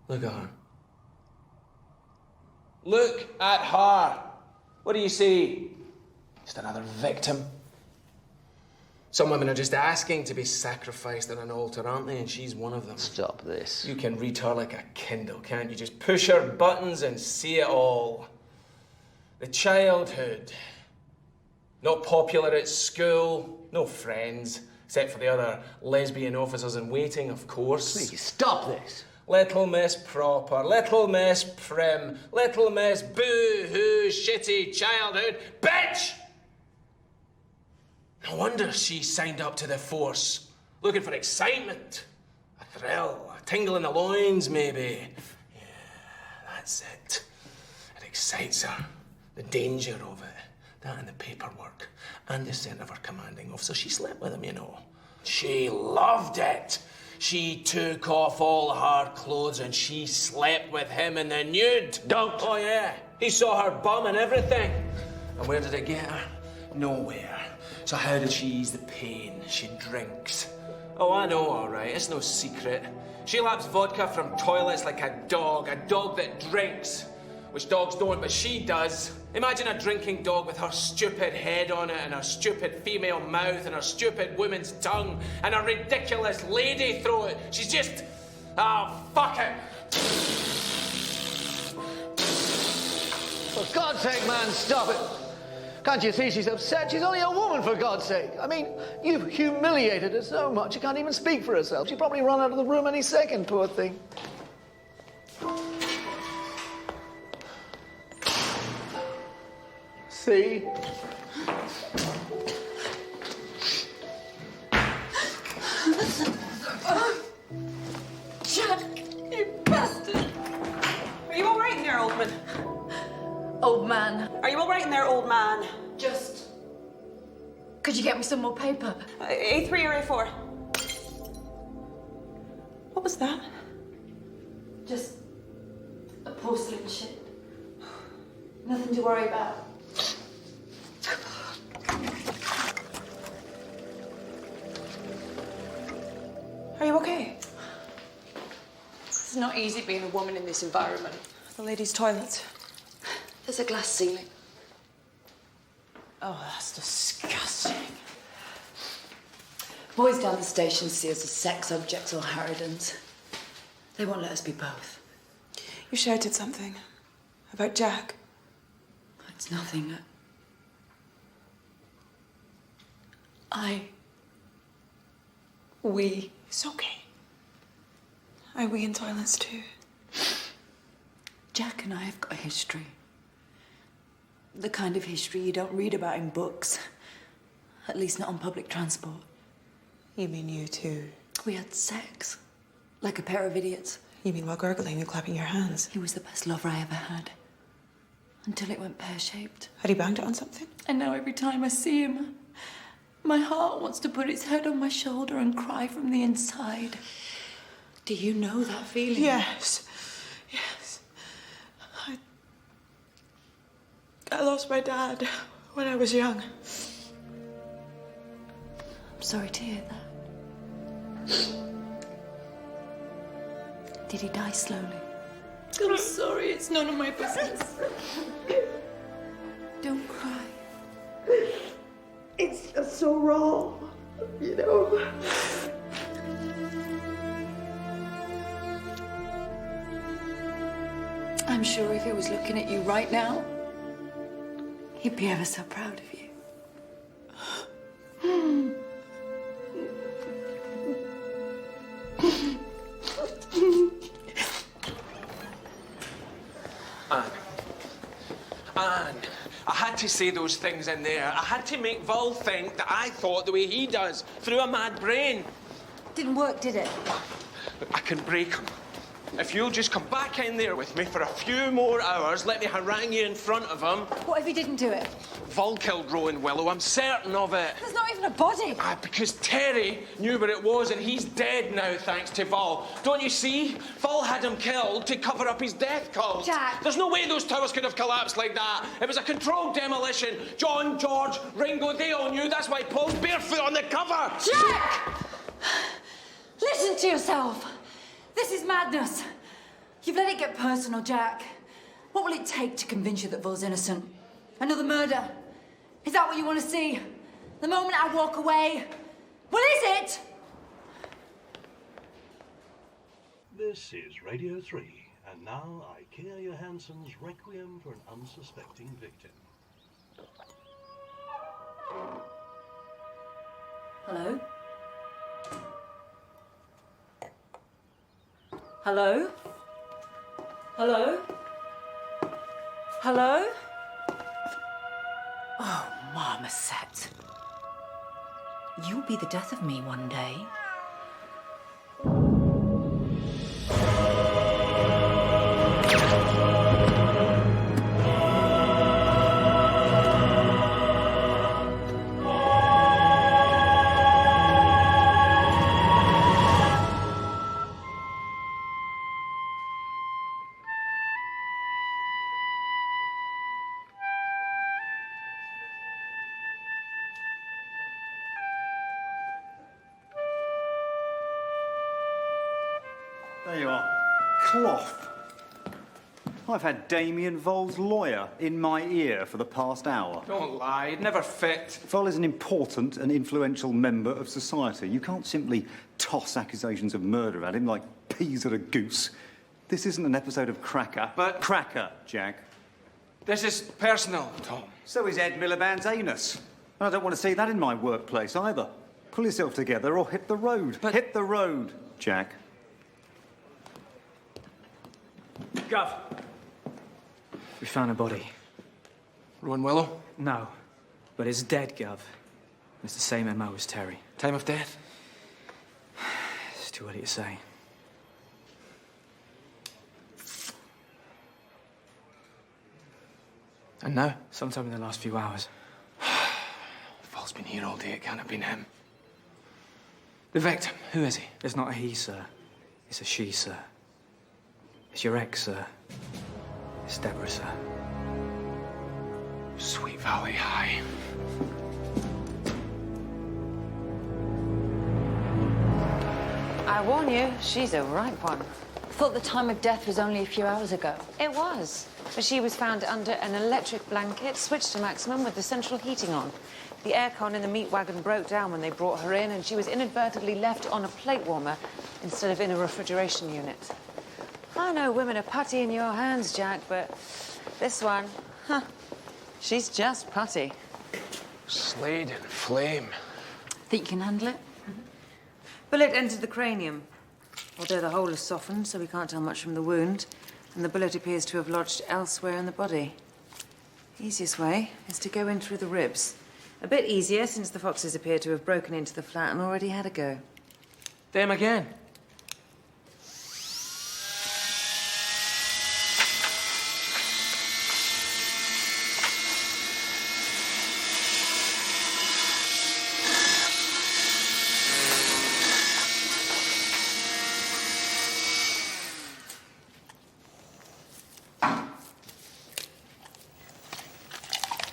Look at her. Look at her. What do you see? Just another victim. Some women are just asking to be sacrificed on an altar, aren't they? And she's one of them. Stop this. You can read her like a Kindle, can't you? Just push her buttons and see it all. The childhood. Not popular at school. No friends. Except for the other lesbian officers in waiting, of course. Please, stop this. Little Miss Proper, Little Miss Prim, Little Miss Boo-hoo, shitty childhood, bitch! No wonder she signed up to the force. Looking for excitement. A thrill, a tingle in the loins, maybe. Yeah, that's it. It excites her. The danger of it. That and the paperwork. And the scent of her commanding officer. She slept with him, you know. She loved it. She took off all her clothes and she slept with him in the nude. Don't. Oh, yeah. He saw her bum and everything. And where did it get her? Nowhere. So how did she ease the pain? She drinks. Oh, I know, all right. It's no secret. She laps vodka from toilets like a dog that drinks. Which dogs don't, but she does. Imagine a drinking dog with her stupid head on it and her stupid female mouth and her stupid woman's tongue and her ridiculous lady throat. She's just... Ah, fuck it. For God's sake, man, stop it. Can't you see she's upset? She's only a woman, for God's sake. I mean, you've humiliated her so much, she can't even speak for herself. She'll probably run out of the room any second, poor thing. See? Jack, you bastard! Are you all right in there, Oldman? Old man. Are you all right in there, old man? Just... Could you get me some more paper? A3 or A4? What was that? Just a porcelain ship. Nothing to worry about. Are you okay? It's not easy being a woman in this environment. The ladies' toilets. There's a glass ceiling. Oh, that's disgusting. Boys down the station see us as sex objects or harridans. They won't let us be both. You shouted something about Jack. It's nothing. We. It's okay. I wee in toilets too. Jack and I have got a history. The kind of history you don't read about in books. At least not on public transport. You mean you two? We had sex. Like a pair of idiots. You mean while gurgling and clapping your hands? He was the best lover I ever had. Until it went pear-shaped. Had he banged it on something? And now every time I see him, my heart wants to put its head on my shoulder and cry from the inside. Do you know that feeling? Yes. Yes. I lost my dad when I was young. I'm sorry to hear that. Did he die slowly? I'm sorry, it's none of my business. Don't cry. It's just so wrong, you know. I'm sure if he was looking at you right now, he'd be ever so proud of you. Anne, I had to say those things in there. I had to make Vol think that I thought the way he does, through a mad brain. Didn't work, did it? But I can break him. If you'll just come back in there with me for a few more hours, let me harangue you in front of him. What if he didn't do it? Vol killed Rowan Willow, I'm certain of it. There's not even a body. Because Terry knew where it was and he's dead now thanks to Vol. Don't you see? Vol had him killed to cover up his death cult. Jack. There's no way those towers could have collapsed like that. It was a controlled demolition. John, George, Ringo, they all knew. That's why Paul's barefoot on the cover. Jack! Listen to yourself. This is madness. You've let it get personal, Jack. What will it take to convince you that Vol's innocent? Another murder? Is that what you want to see? The moment I walk away? Well, is it? This is Radio 3, and now Ikea Johansson's Requiem for an Unsuspecting Victim. Hello? Hello? Hello? Hello? Oh, marmoset. You'll be the death of me one day. There you are. Cloth. I've had Damien Voll's lawyer in my ear for the past hour. Don't lie, it never fit. Voll is an important and influential member of society. You can't simply toss accusations of murder at him like peas at a goose. This isn't an episode of Cracker. But... Cracker, Jack. This is personal, Tom. So is Ed Miliband's anus. And I don't want to see that in my workplace either. Pull yourself together or hit the road. But... Hit the road, Jack. Gov. We found a body. Rowan Willow? No, but it's dead, Gov. It's the same MO as Terry. Time of death? It's too early to say. And now? Sometime in the last few hours. Voll's been here all day, it can't have been him. The victim, who is he? It's not a he, sir. It's a she, sir. It's your ex, sir. It's Deborah, sir. Sweet Valley High. I warn you, she's a ripe one. Thought the time of death was only a few hours ago. It was. But she was found under an electric blanket, switched to maximum with the central heating on. The aircon in the meat wagon broke down when they brought her in, and she was inadvertently left on a plate warmer instead of in a refrigeration unit. I know women are putty in your hands, Jack, but this one, huh, she's just putty. Slayed in flame. Think you can handle it? Bullet entered the cranium, although the hole is softened, so we can't tell much from the wound, and the bullet appears to have lodged elsewhere in the body. Easiest way is to go in through the ribs. A bit easier, since the foxes appear to have broken into the flat and already had a go. Them again.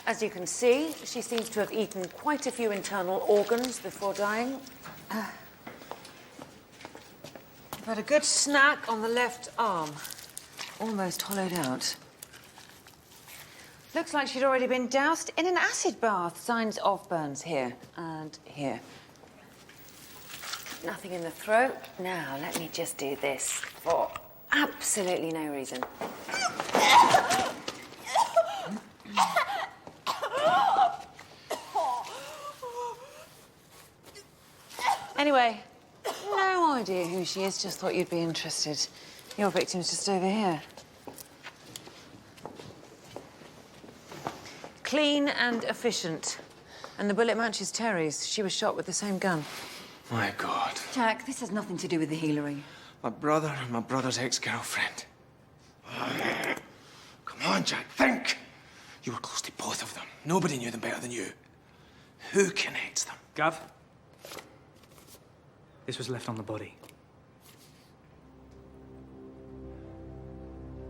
As you can see, she seems to have eaten quite a few internal organs before dying. I've had a good snack on the left arm, almost hollowed out. Looks like she'd already been doused in an acid bath. Signs of burns here and here. Nothing in the throat. Now, let me just do this for absolutely no reason. Anyway, no idea who she is, just thought you'd be interested. Your victim's just over here. Clean and efficient. And the bullet matches Terry's. She was shot with the same gun. My God. Jack, this has nothing to do with the Hilery. My brother and my brother's ex-girlfriend. Come on, Jack, think! You were close to both of them. Nobody knew them better than you. Who connects them? Gav? This was left on the body.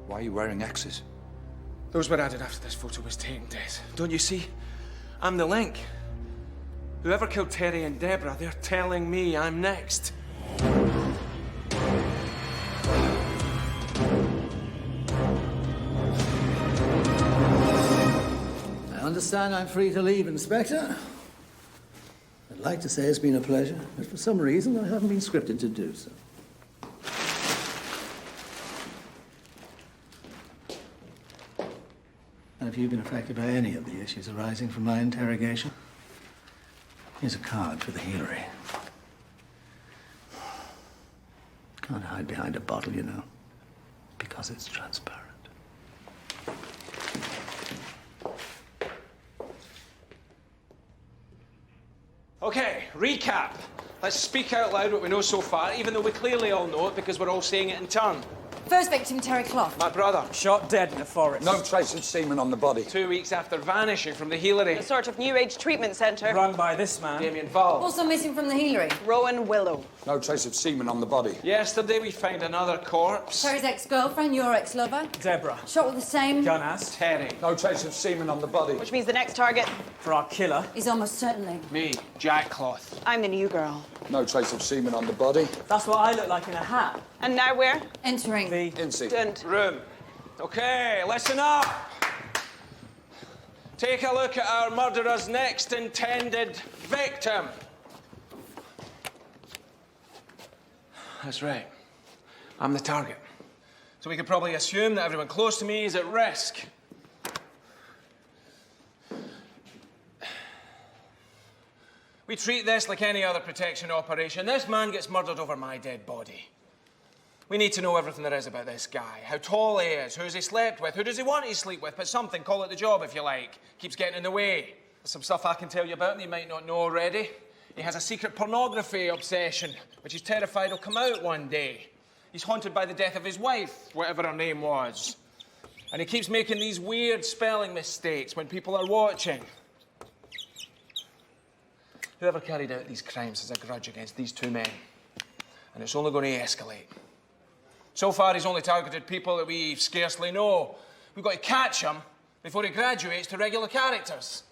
Why are you wearing X's? Those were added after this photo was taken, Des. Don't you see? I'm the link. Whoever killed Terry and Deborah, they're telling me I'm next. I understand I'm free to leave, Inspector. I'd like to say it's been a pleasure, but for some reason I haven't been scripted to do so. And if you've been affected by any of the issues arising from my interrogation, here's a card for the Hilery. Can't hide behind a bottle, you know, because it's transparent. Okay, recap. Let's speak out loud what we know so far, even though we clearly all know it because we're all saying it in turn. First victim, Terry Clough. My brother. Shot dead in the forest. No trace of semen on the body. 2 weeks after vanishing from the Hilery. A sort of new age treatment centre. Run by this man. Damien Val. Also missing from the Hilery. Rowan Willow. No trace of semen on the body. Yesterday we found another corpse. Terry's ex-girlfriend, your ex-lover. Deborah. Shot with the same Gun as. Terry. No trace of semen on the body. Which means the next target. For our killer. Is almost certainly. Me, Jack Cloth. I'm the new girl. No trace of semen on the body. That's what I look like in a hat. And now we're entering the incident room. Okay, listen up. Take a look at our murderer's next intended victim. That's right. I'm the target. So we could probably assume that everyone close to me is at risk. We treat this like any other protection operation. This man gets murdered over my dead body. We need to know everything there is about this guy. How tall he is, who's he slept with, who does he want to sleep with, but something, call it the job if you like, keeps getting in the way. There's some stuff I can tell you about that you might not know already. He has a secret pornography obsession, which he's terrified will come out one day. He's haunted by the death of his wife, whatever her name was. And he keeps making these weird spelling mistakes when people are watching. Whoever carried out these crimes has a grudge against these two men. And it's only going to escalate. So far, he's only targeted people that we scarcely know. We've got to catch him before he graduates to regular characters.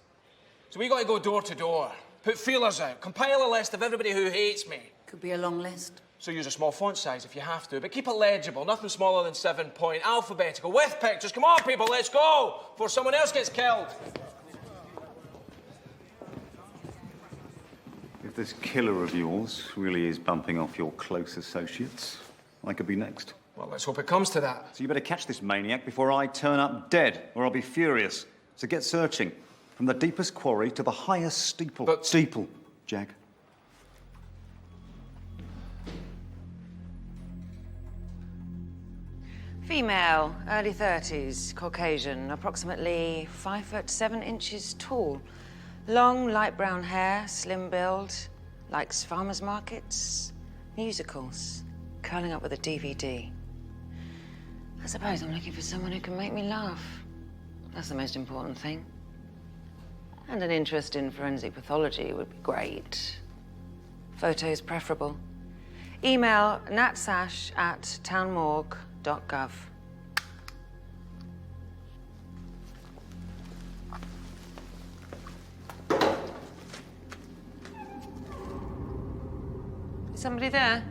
So we've got to go door to door, put feelers out, compile a list of everybody who hates me. Could be a long list. So use a small font size if you have to, but keep it legible, nothing smaller than 7-point, alphabetical, with pictures. Come on, people, let's go, before someone else gets killed. If this killer of yours really is bumping off your close associates, I could be next. Well, let's hope it comes to that. So you better catch this maniac before I turn up dead, or I'll be furious. So get searching. From the deepest quarry to the highest steeple. Jack. Female, early 30s, Caucasian, approximately 5'7" tall. Long, light brown hair, slim build, likes farmers markets, musicals, curling up with a DVD. I suppose I'm looking for someone who can make me laugh. That's the most important thing. And an interest in forensic pathology would be great. Photos preferable. Email natsash@townmorgue.gov. Is somebody there?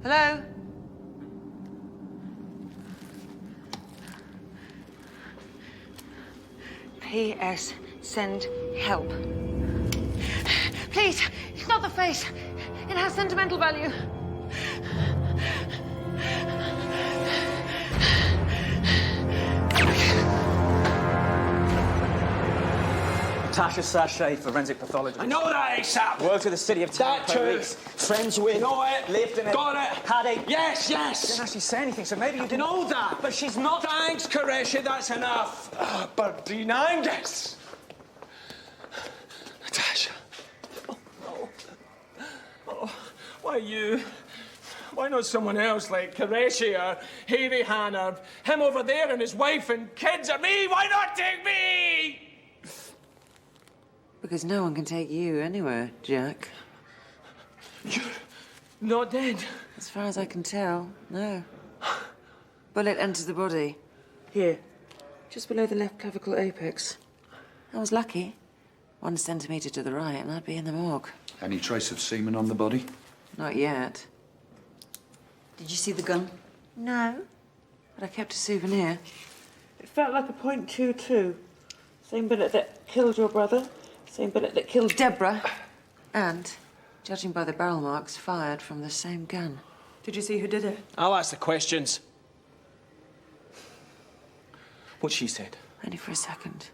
Hello? P.S. Send help. Please, it's not the face. It has sentimental value. Natasha Sachet, forensic pathologist. I know that ASAP. Worked with the city of town police. Friends with. Know it. Lived in it. Got it. Had a. Yes, yes. Didn't actually say anything, so maybe you didn't. Know that. But she's not. Thanks, Koreshi, that's enough. Berdine Angus. Natasha. Oh, no. Oh, why you? Why not someone else like Koreshi or Harry Han or him over there and his wife and kids or me? Why not take me? Because no one can take you anywhere, Jack. You're not dead? As far as I can tell, no. Bullet enters the body. Here, just below the left clavicle apex. I was lucky. 1 centimetre to the right, and I'd be in the morgue. Any trace of semen on the body? Not yet. Did you see the gun? No. But I kept a souvenir. It felt like a .22. Same bullet that killed your brother. Same bullet that killed Deborah. And, judging by the barrel marks, fired from the same gun. Did you see who did it? I'll ask the questions. What she said? Only for a second.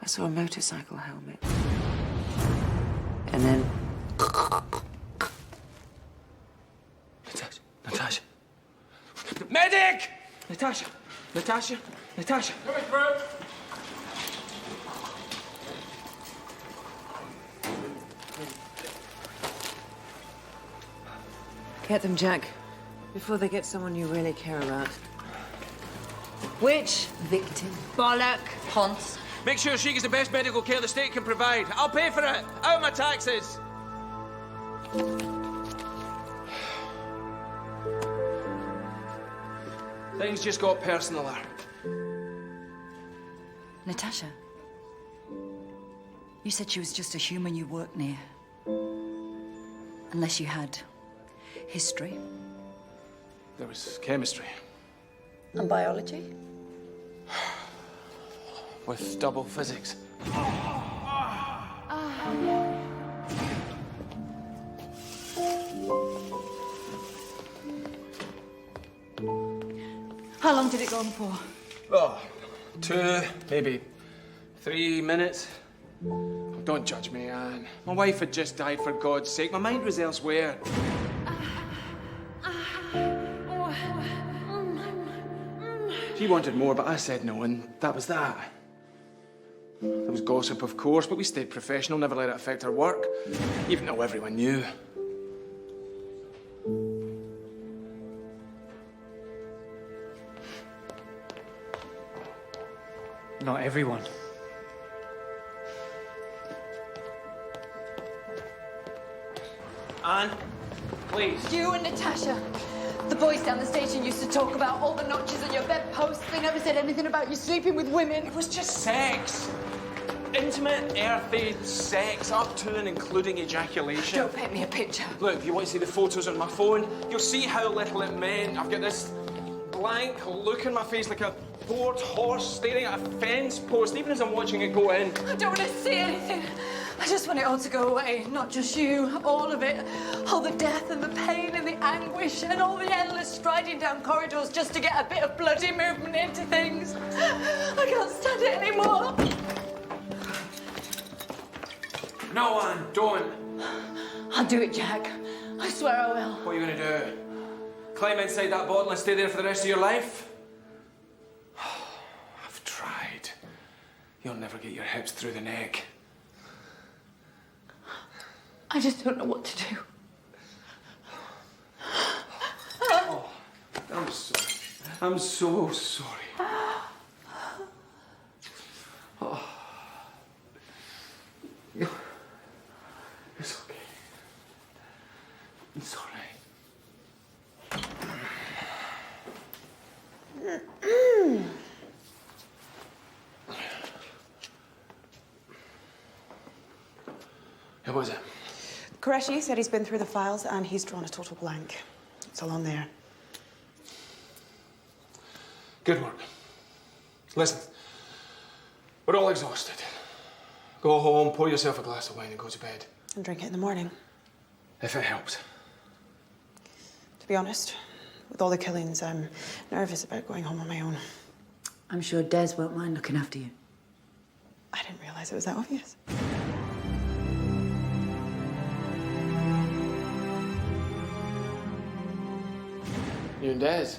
I saw a motorcycle helmet. And then... Natasha. Medic! Natasha. Natasha? Natasha? Coming through. Get them, Jack, before they get someone you really care about. Which victim? Bollock. Ponce. Make sure she gets the best medical care the state can provide. I'll pay for it. Out of my taxes. Things just got personaler. Natasha, you said she was just a human you worked near. Unless you had history. There was chemistry. And biology? With double physics. How long did it go on for? Oh, 2, maybe 3 minutes. Don't judge me, Anne. My wife had just died, for God's sake. My mind was elsewhere. She wanted more, but I said no, and that was that. There was gossip, of course, but we stayed professional, never let it affect our work, even though everyone knew. Not everyone. Anne, please. You and Natasha. The boys down the station used to talk about all the notches on your bedposts. They never said anything about you sleeping with women. It was just sex. Intimate, earthy sex, up to and including ejaculation. Don't paint me a picture. Look, if you want to see the photos on my phone, you'll see how little it meant. I've got this blank look in my face like a bored horse staring at a fence post, even as I'm watching it go in. I don't want to see anything. I just want it all to go away. Not just you, all of it. All the death and the pain and the anguish and all the endless striding down corridors just to get a bit of bloody movement into things. I can't stand it anymore. No, Anne, don't. I'll do it, Jack. I swear I will. What are you going to do? Climb inside that bottle and stay there for the rest of your life? I've tried. You'll never get your hips through the neck. I just don't know what to do. Oh, I'm sorry. I'm so sorry. Oh. It's okay. It's all right. How was it? Qureshi said he's been through the files and he's drawn a total blank. It's all on there. Good work. Listen, we're all exhausted. Go home, pour yourself a glass of wine and go to bed. And drink it in the morning. If it helps. To be honest, with all the killings, I'm nervous about going home on my own. I'm sure Des won't mind looking after you. I didn't realize it was that obvious. You and Des.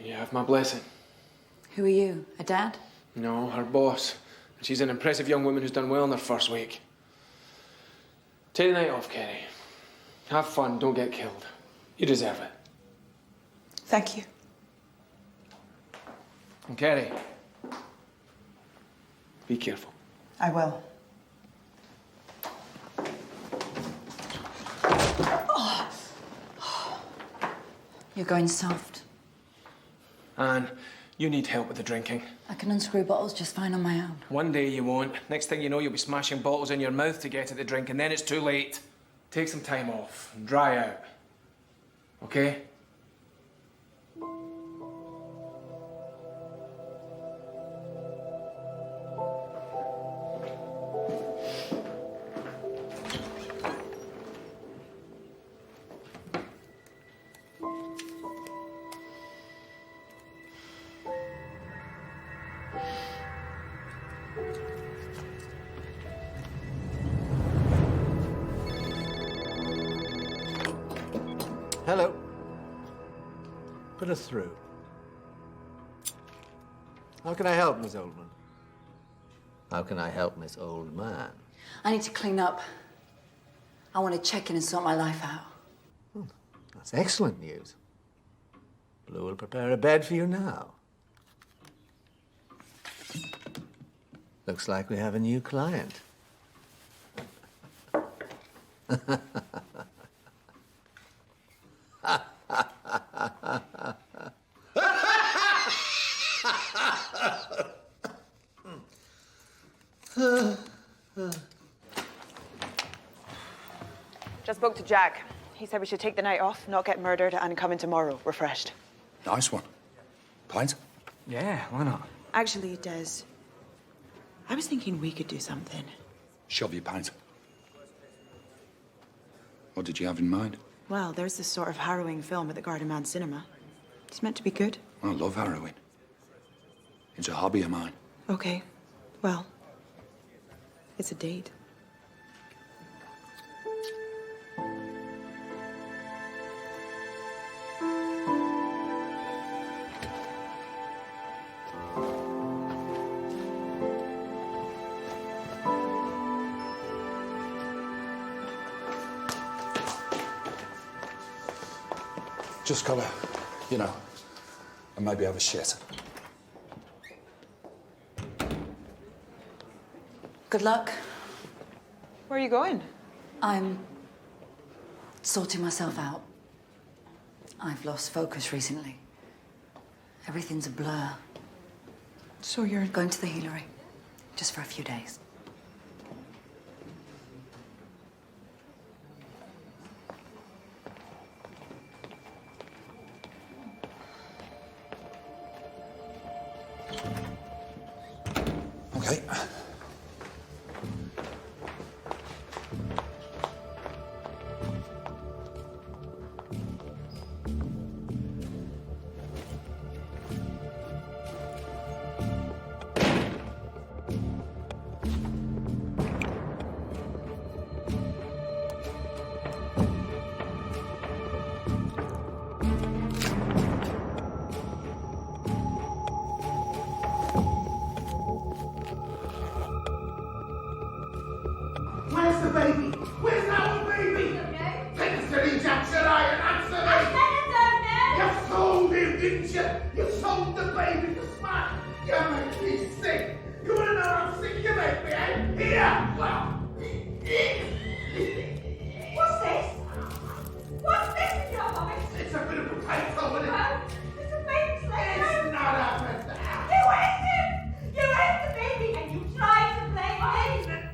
You have my blessing. Who are you? A dad? No, her boss. She's an impressive young woman who's done well in her first week. Take the night off, Kerry. Have fun, don't get killed. You deserve it. Thank you. And Kerry, be careful. I will. You're going soft. Anne, you need help with the drinking. I can unscrew bottles just fine on my own. One day you won't. Next thing you know, you'll be smashing bottles in your mouth to get at the drink, and then it's too late. Take some time off and dry out. Okay? Hello. Put her through. How can I help, Miss Oldman? How can I help Miss Oldman? I need to clean up. I want to check in and sort my life out. That's excellent news. Blue will prepare a bed for you now. Looks like we have a new client. Just spoke to Jack. He said we should take the night off, not get murdered, and come in tomorrow, refreshed. Nice one. Pint? Yeah, why not? Actually, Des, I was thinking we could do something. Shove your pint. What did you have in mind? Well, there's this sort of harrowing film at the Garden Man Cinema. It's meant to be good. I love harrowing. It's a hobby of mine. Okay. Well, it's a date. Just gotta, you know, and maybe have a shit. Good luck. Where are you going? I'm sorting myself out. I've lost focus recently. Everything's a blur. So you're going to the Hilery, just for a few days. Okay. Where's the baby? Where's our baby? Take us to the injection iron, answer me! I you sold him, didn't you? You sold the baby to Smack. You make me sick. You wanna know how sick you make me, eh? Here! Well. What's this? What's this in your mouth? It's a bit of potato, isn't it? It's a baby's leg. It's not a potato. You ate him! You ate the baby and you tried to blame me!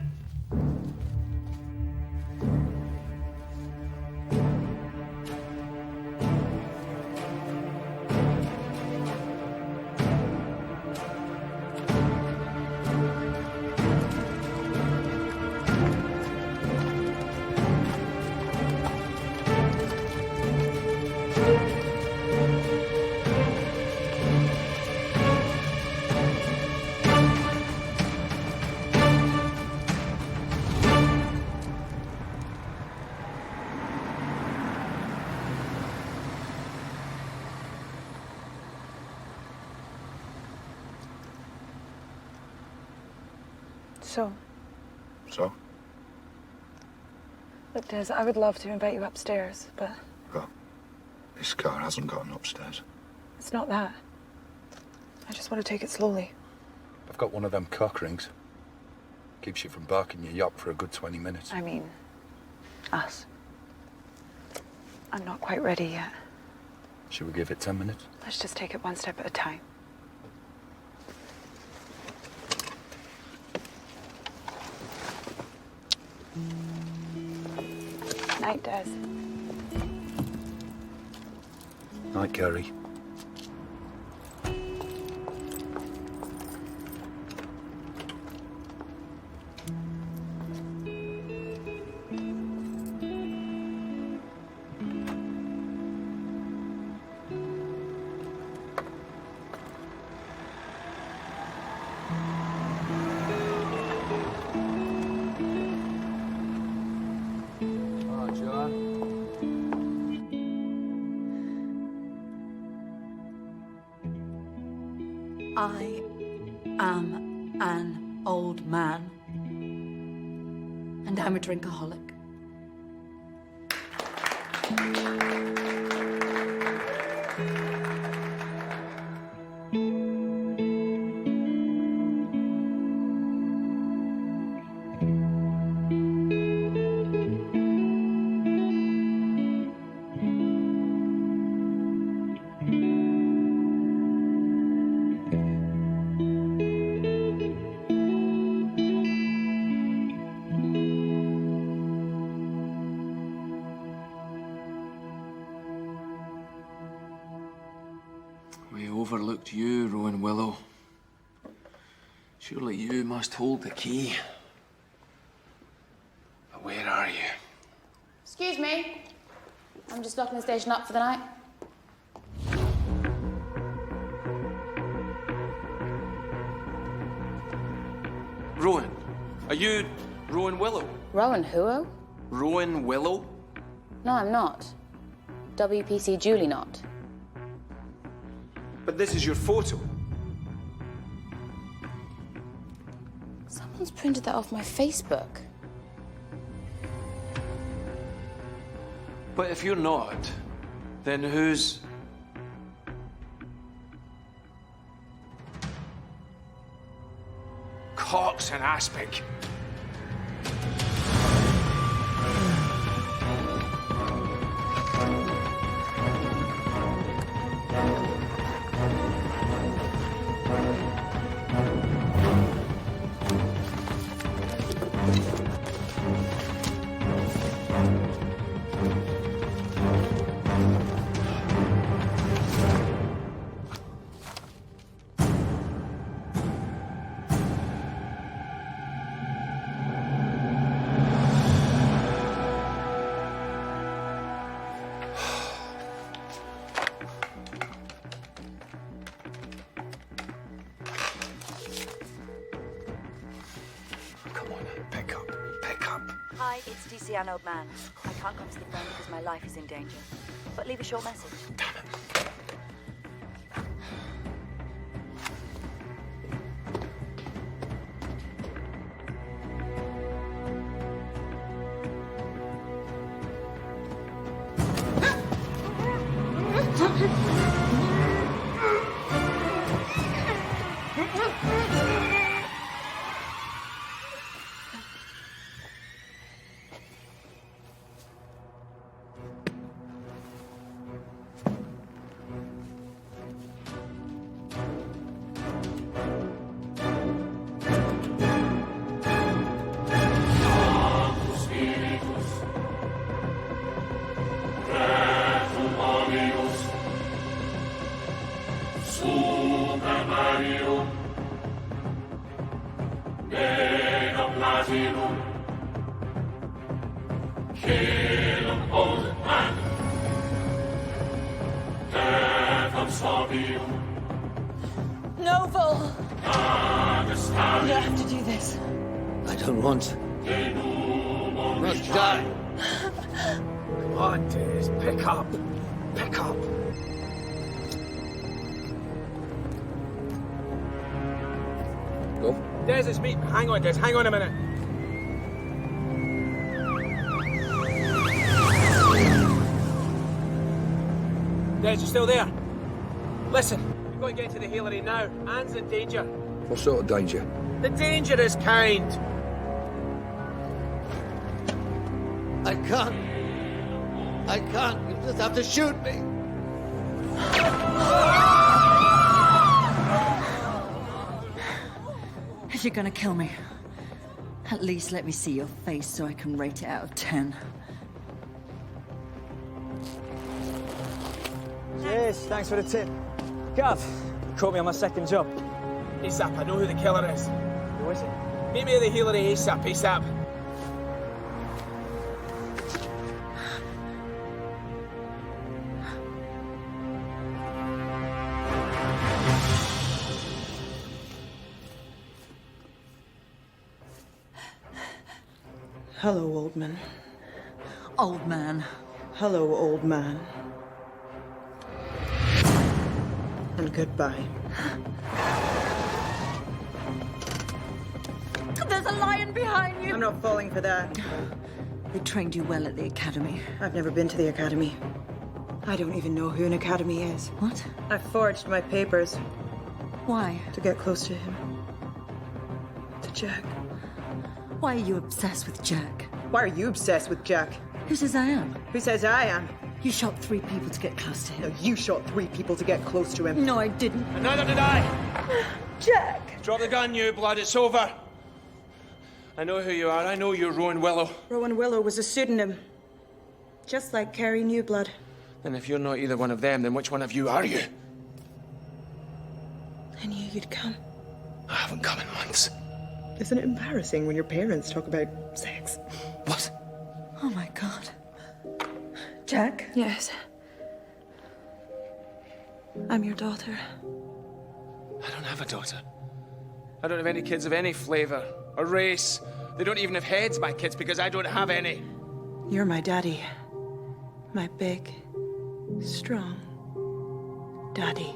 So? Look, Des, I would love to invite you upstairs, but Well, this car hasn't gotten upstairs. it's not that. I just want to take it slowly. I've got one of them cock rings. Keeps you from barking your yacht for a good 20 minutes. I mean, us. I'm not quite ready yet. Should we give it 10 minutes? Let's just take it one step at a time. Night, Des. Night, Gary. I am an old man. And I'm a drinkaholic. We overlooked you, Rowan Willow. Surely you must hold the key. But where are you? Excuse me. I'm just locking the station up for the night. Rowan, are you Rowan Willow? Rowan who? Rowan Willow? No, I'm not. WPC Julie not. But this is your photo. Someone's printed that off my Facebook. But if you're not, then who's... Cox and Aspic. Hi, it's DC Anne Oldman. I can't come to the phone because my life is in danger. But leave a short message. Damn it. Noble! You don't have to do this. I don't want to. You must die. Come on, Des, pick up. Pick up. Go. Des, it's me. Hang on, Des. Hang on a minute. Des, you still there? Listen, you've got to get to the Hilery now. Anne's in danger. What sort of danger? The dangerous kind. I can't. I can't. You just have to shoot me. If you're gonna kill me, at least let me see your face so I can rate it out of 10. Cheers, thanks for the tip. Gav, you caught me on my second job. ASAP, I know who the killer is. Who is it? Meet me at the Hilery ASAP, ASAP. Hello, old man. Old man. Hello, old man. And goodbye. a lion behind you. I'm not falling for that. They trained you well at the academy. I've never been to the academy. I don't even know who an academy is. What? I forged my papers. Why? To get close to him. To Jack. Why are you obsessed with Jack? Why are you obsessed with Jack? Who says I am? Who says I am? You shot 3 people to get close to him. No, you shot 3 people to get close to him. No, I didn't. And neither did I. Jack! Drop the gun, you blood. It's over. I know who you are. I know you're Rowan Willow. Rowan Willow was a pseudonym. Just like Carrie Newblood. And if you're not either one of them, then which one of you are you? I knew you'd come. I haven't come in months. Isn't it embarrassing when your parents talk about sex? What? Oh my God. Jack? Yes. I'm your daughter. I don't have a daughter. I don't have any kids of any flavour or race. They don't even have heads, my kids, because I don't have any. You're my daddy. My big, strong daddy.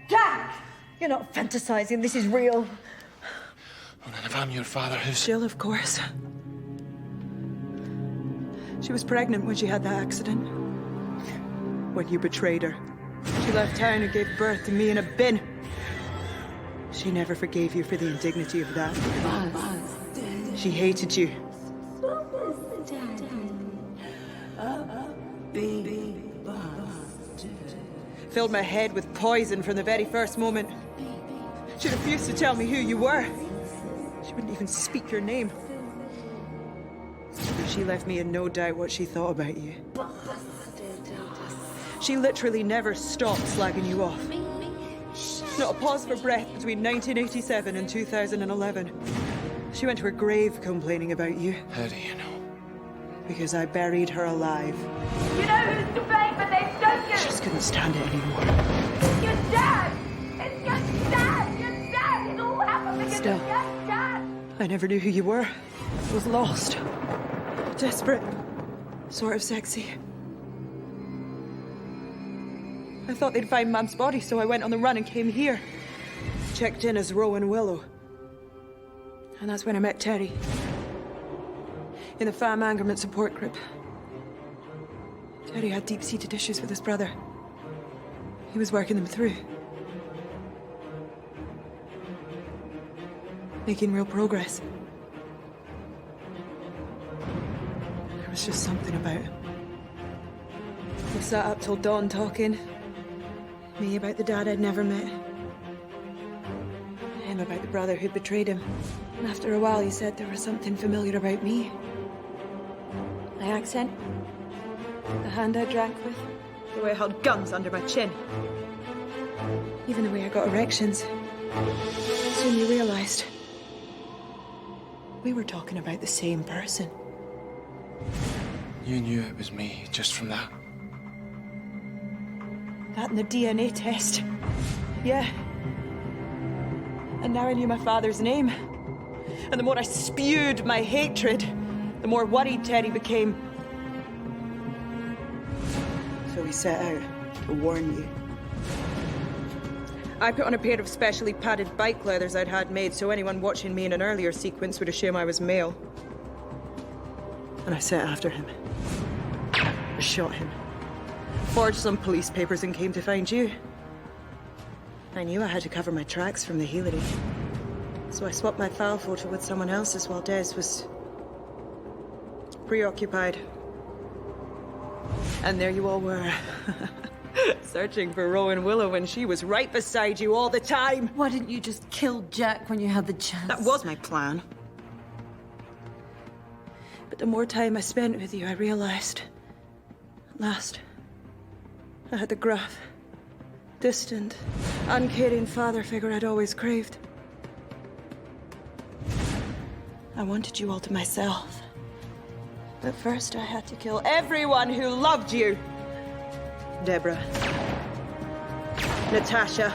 Jack! You're not fantasizing. This is real. Well, then if I'm your father, who's... Jill, of course. She was pregnant when she had that accident. When you betrayed her. She left town and gave birth to me in a bin. She never forgave you for the indignity of that. She hated you. Filled my head with poison from the very first moment. She refused to tell me who you were. She wouldn't even speak your name. But she left me in no doubt what she thought about you. She literally never stopped slagging you off. Not a pause for breath between 1987 and 2011. She went to her grave complaining about you. How do you know? Because I buried her alive. You know who's to blame, but they don't you. She just couldn't stand it anymore. Your dad! It's your dad! Your dad! It all happened because Still. of your dad! I never knew who you were. I was lost. Desperate. Sort of sexy. I thought they'd find Mum's body, so I went on the run and came here. Checked in as Rowan Willow. And that's when I met Terry. In the fam angerment support group. Terry had deep-seated issues with his brother. He was working them through. Making real progress. There was just something about him. We sat up till dawn talking. Me about the dad I'd never met. Him about the brother who'd betrayed him. And after a while he said there was something familiar about me. My accent. The hand I drank with. The way I held guns under my chin. Even the way I got erections. Soon you realized we were talking about the same person. You knew it was me just from that. That and the DNA test. Yeah. And now I knew my father's name. And the more I spewed my hatred, the more worried Terry became. So he set out to warn you. I put on a pair of specially padded bike leathers I'd had made so anyone watching me in an earlier sequence would assume I was male. And I set after him. I shot him. Forged some police papers and came to find you. I knew I had to cover my tracks from the Hilery. So I swapped my file photo with someone else's while Des was preoccupied. And there you all were. Searching for Rowan Willow when she was right beside you all the time. Why didn't you just kill Jack when you had the chance? That was my plan. But the more time I spent with you, I realized, at last, I had the gruff, distant, uncaring father figure I'd always craved. I wanted you all to myself. But first I had to kill everyone who loved you. Deborah. Natasha.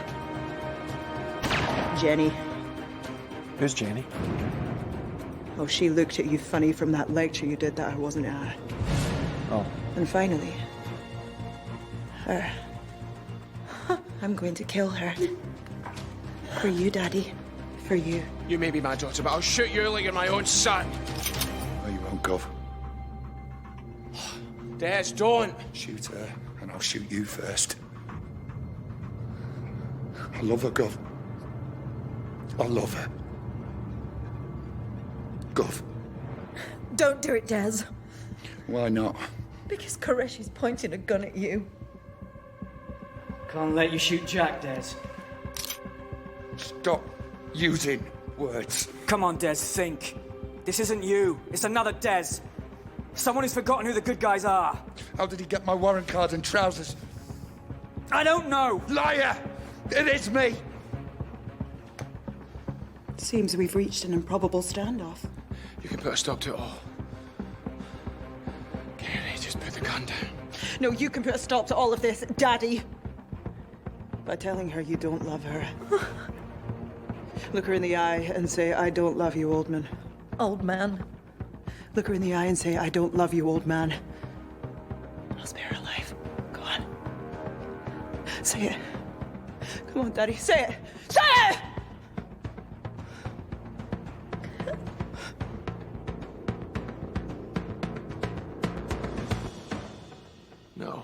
Jenny. Who's Jenny? Oh, she looked at you funny from that lecture you did that I wasn't at. Oh. And finally, her. I'm going to kill her. For you, Daddy. For you. You may be my daughter, but I'll shoot you like you're my own son. No, you won't, Gov. Des, don't. Shoot her, and I'll shoot you first. I love her, Gov. I love her. Gov. Don't do it, Des. Why not? Because Koreshi's pointing a gun at you. Can't let you shoot Jack, Des. Stop using words. Come on, Des, think. This isn't you. It's another Des. Someone who's forgotten who the good guys are. How did he get my warrant card and trousers? I don't know. Liar! It is me! Seems we've reached an improbable standoff. You can put a stop to it all. Kenny, just put the gun down. No, you can put a stop to all of this, Daddy. By telling her you don't love her. Look her in the eye and say, I don't love you, old man. Old man. Look her in the eye and say, I don't love you, old man. I'll spare her life. Go on. Say it. Come on, Daddy, say it. Say it! No.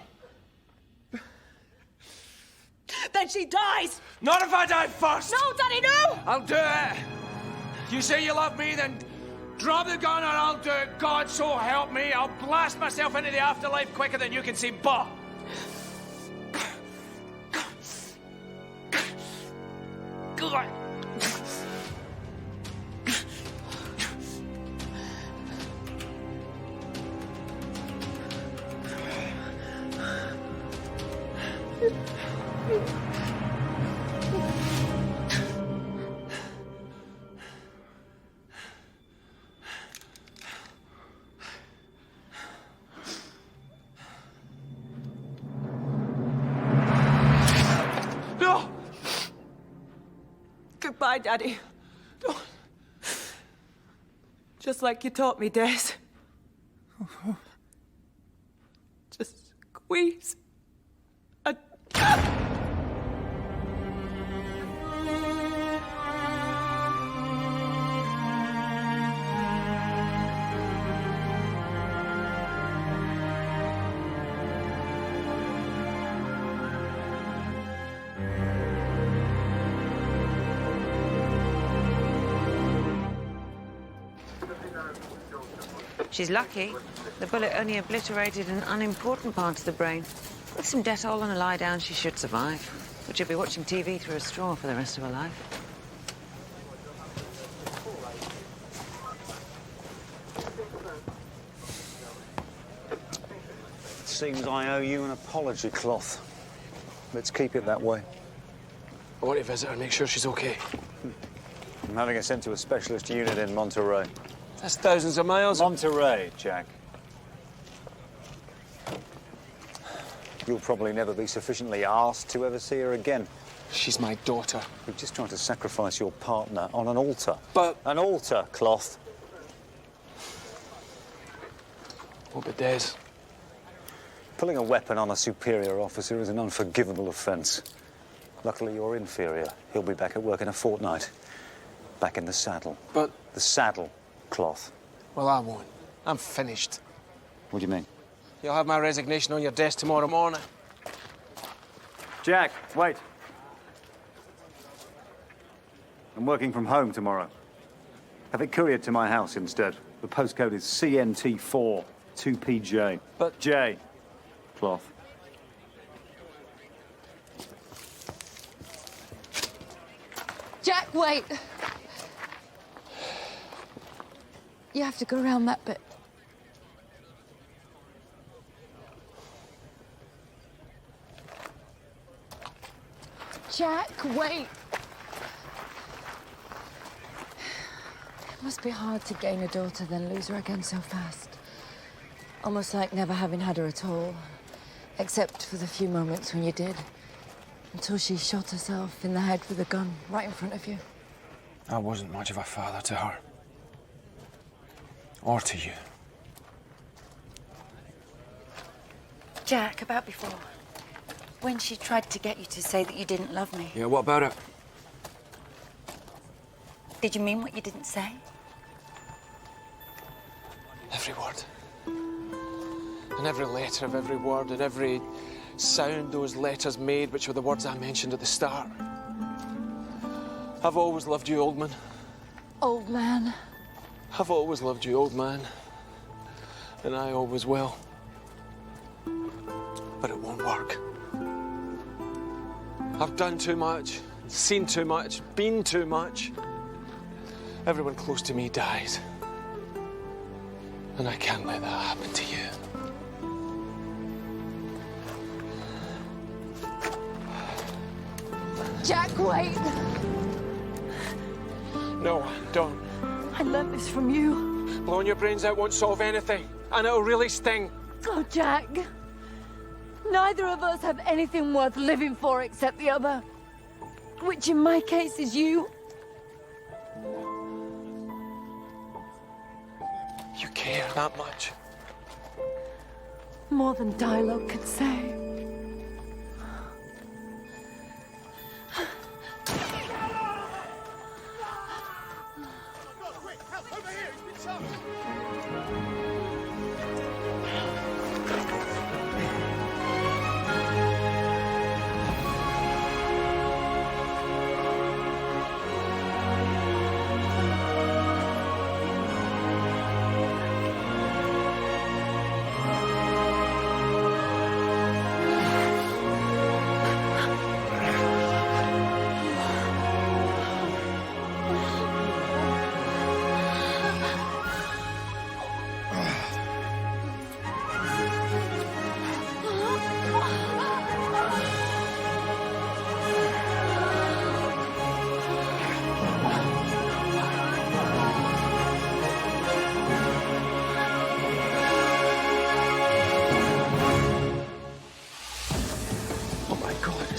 Then she dies! Not if I die first! No, Daddy, no! I'll do it! You say you love me, then drop the gun or I'll do it. God, so help me. I'll blast myself into the afterlife quicker than you can see, but... God. No! Goodbye, Daddy. Don't. Just like you taught me, Des. Just squeeze. She's lucky. The bullet only obliterated an unimportant part of the brain. With some Dettol and a lie down, she should survive. But she'll be watching TV through a straw for the rest of her life. Seems I owe you an apology, Cloth. Let's keep it that way. I want to visit her and make sure she's okay. I'm having her sent to a specialist unit in Monterey. That's thousands of miles. Monterey, Jack. You'll probably never be sufficiently asked to ever see her again. She's my daughter. You're just trying to sacrifice your partner on an altar. But... An altar, Cloth. What about Des? Pulling a weapon on a superior officer is an unforgivable offence. Luckily, you're inferior. He'll be back at work in a fortnight. Back in the saddle. But... The saddle, Cloth. Well, I won't. I'm finished. What do you mean? You'll have my resignation on your desk tomorrow morning. Jack, wait. I'm working from home tomorrow. Have it couriered to my house instead. The postcode is CNT4 2PJ. But... J. Cloth. Jack, wait. You have to go around that bit. Jack, wait. It must be hard to gain a daughter, then lose her again so fast. Almost like never having had her at all. Except for the few moments when you did. Until she shot herself in the head with a gun right in front of you. I wasn't much of a father to her. Or to you. Jack, about before. When she tried to get you to say that you didn't love me, Yeah, what about it? did you mean what you didn't say? Every word. And every letter of every word and every sound those letters made, which were the words I mentioned at the start. I've always loved you, old man. Old man. I've always loved you, old man. And I always will. But it won't work. I've done too much, seen too much, been too much. Everyone close to me dies. And I can't let that happen to you. Jack, wait. No, don't. I learned this from you. Blowing your brains out won't solve anything, and it'll really sting. Oh, Jack. Neither of us have anything worth living for except the other. Which in my case is you. You care that much? More than dialogue could say.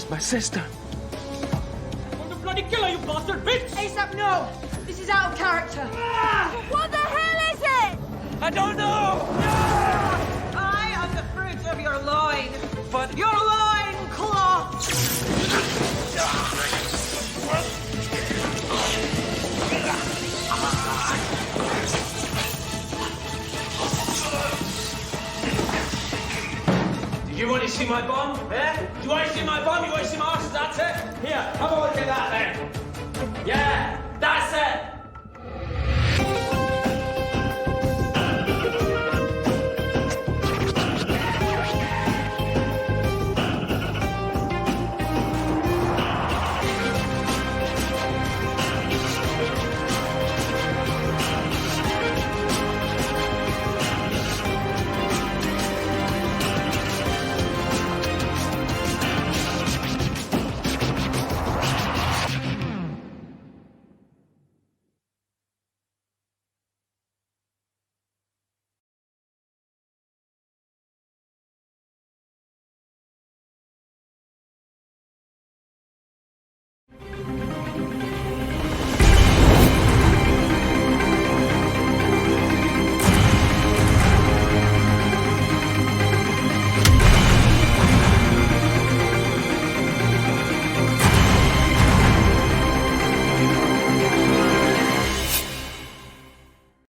My sister. I'm the bloody killer, you bastard bitch! ASAP, no! This is out of character. What the hell is it? I don't know! I am the fruit of your loin. But your loin cloth! Do you want to see my bum? Eh? Do you want to see my bum? You want to see my arse? That's it? Here, have a look at that then. Yeah, that's it.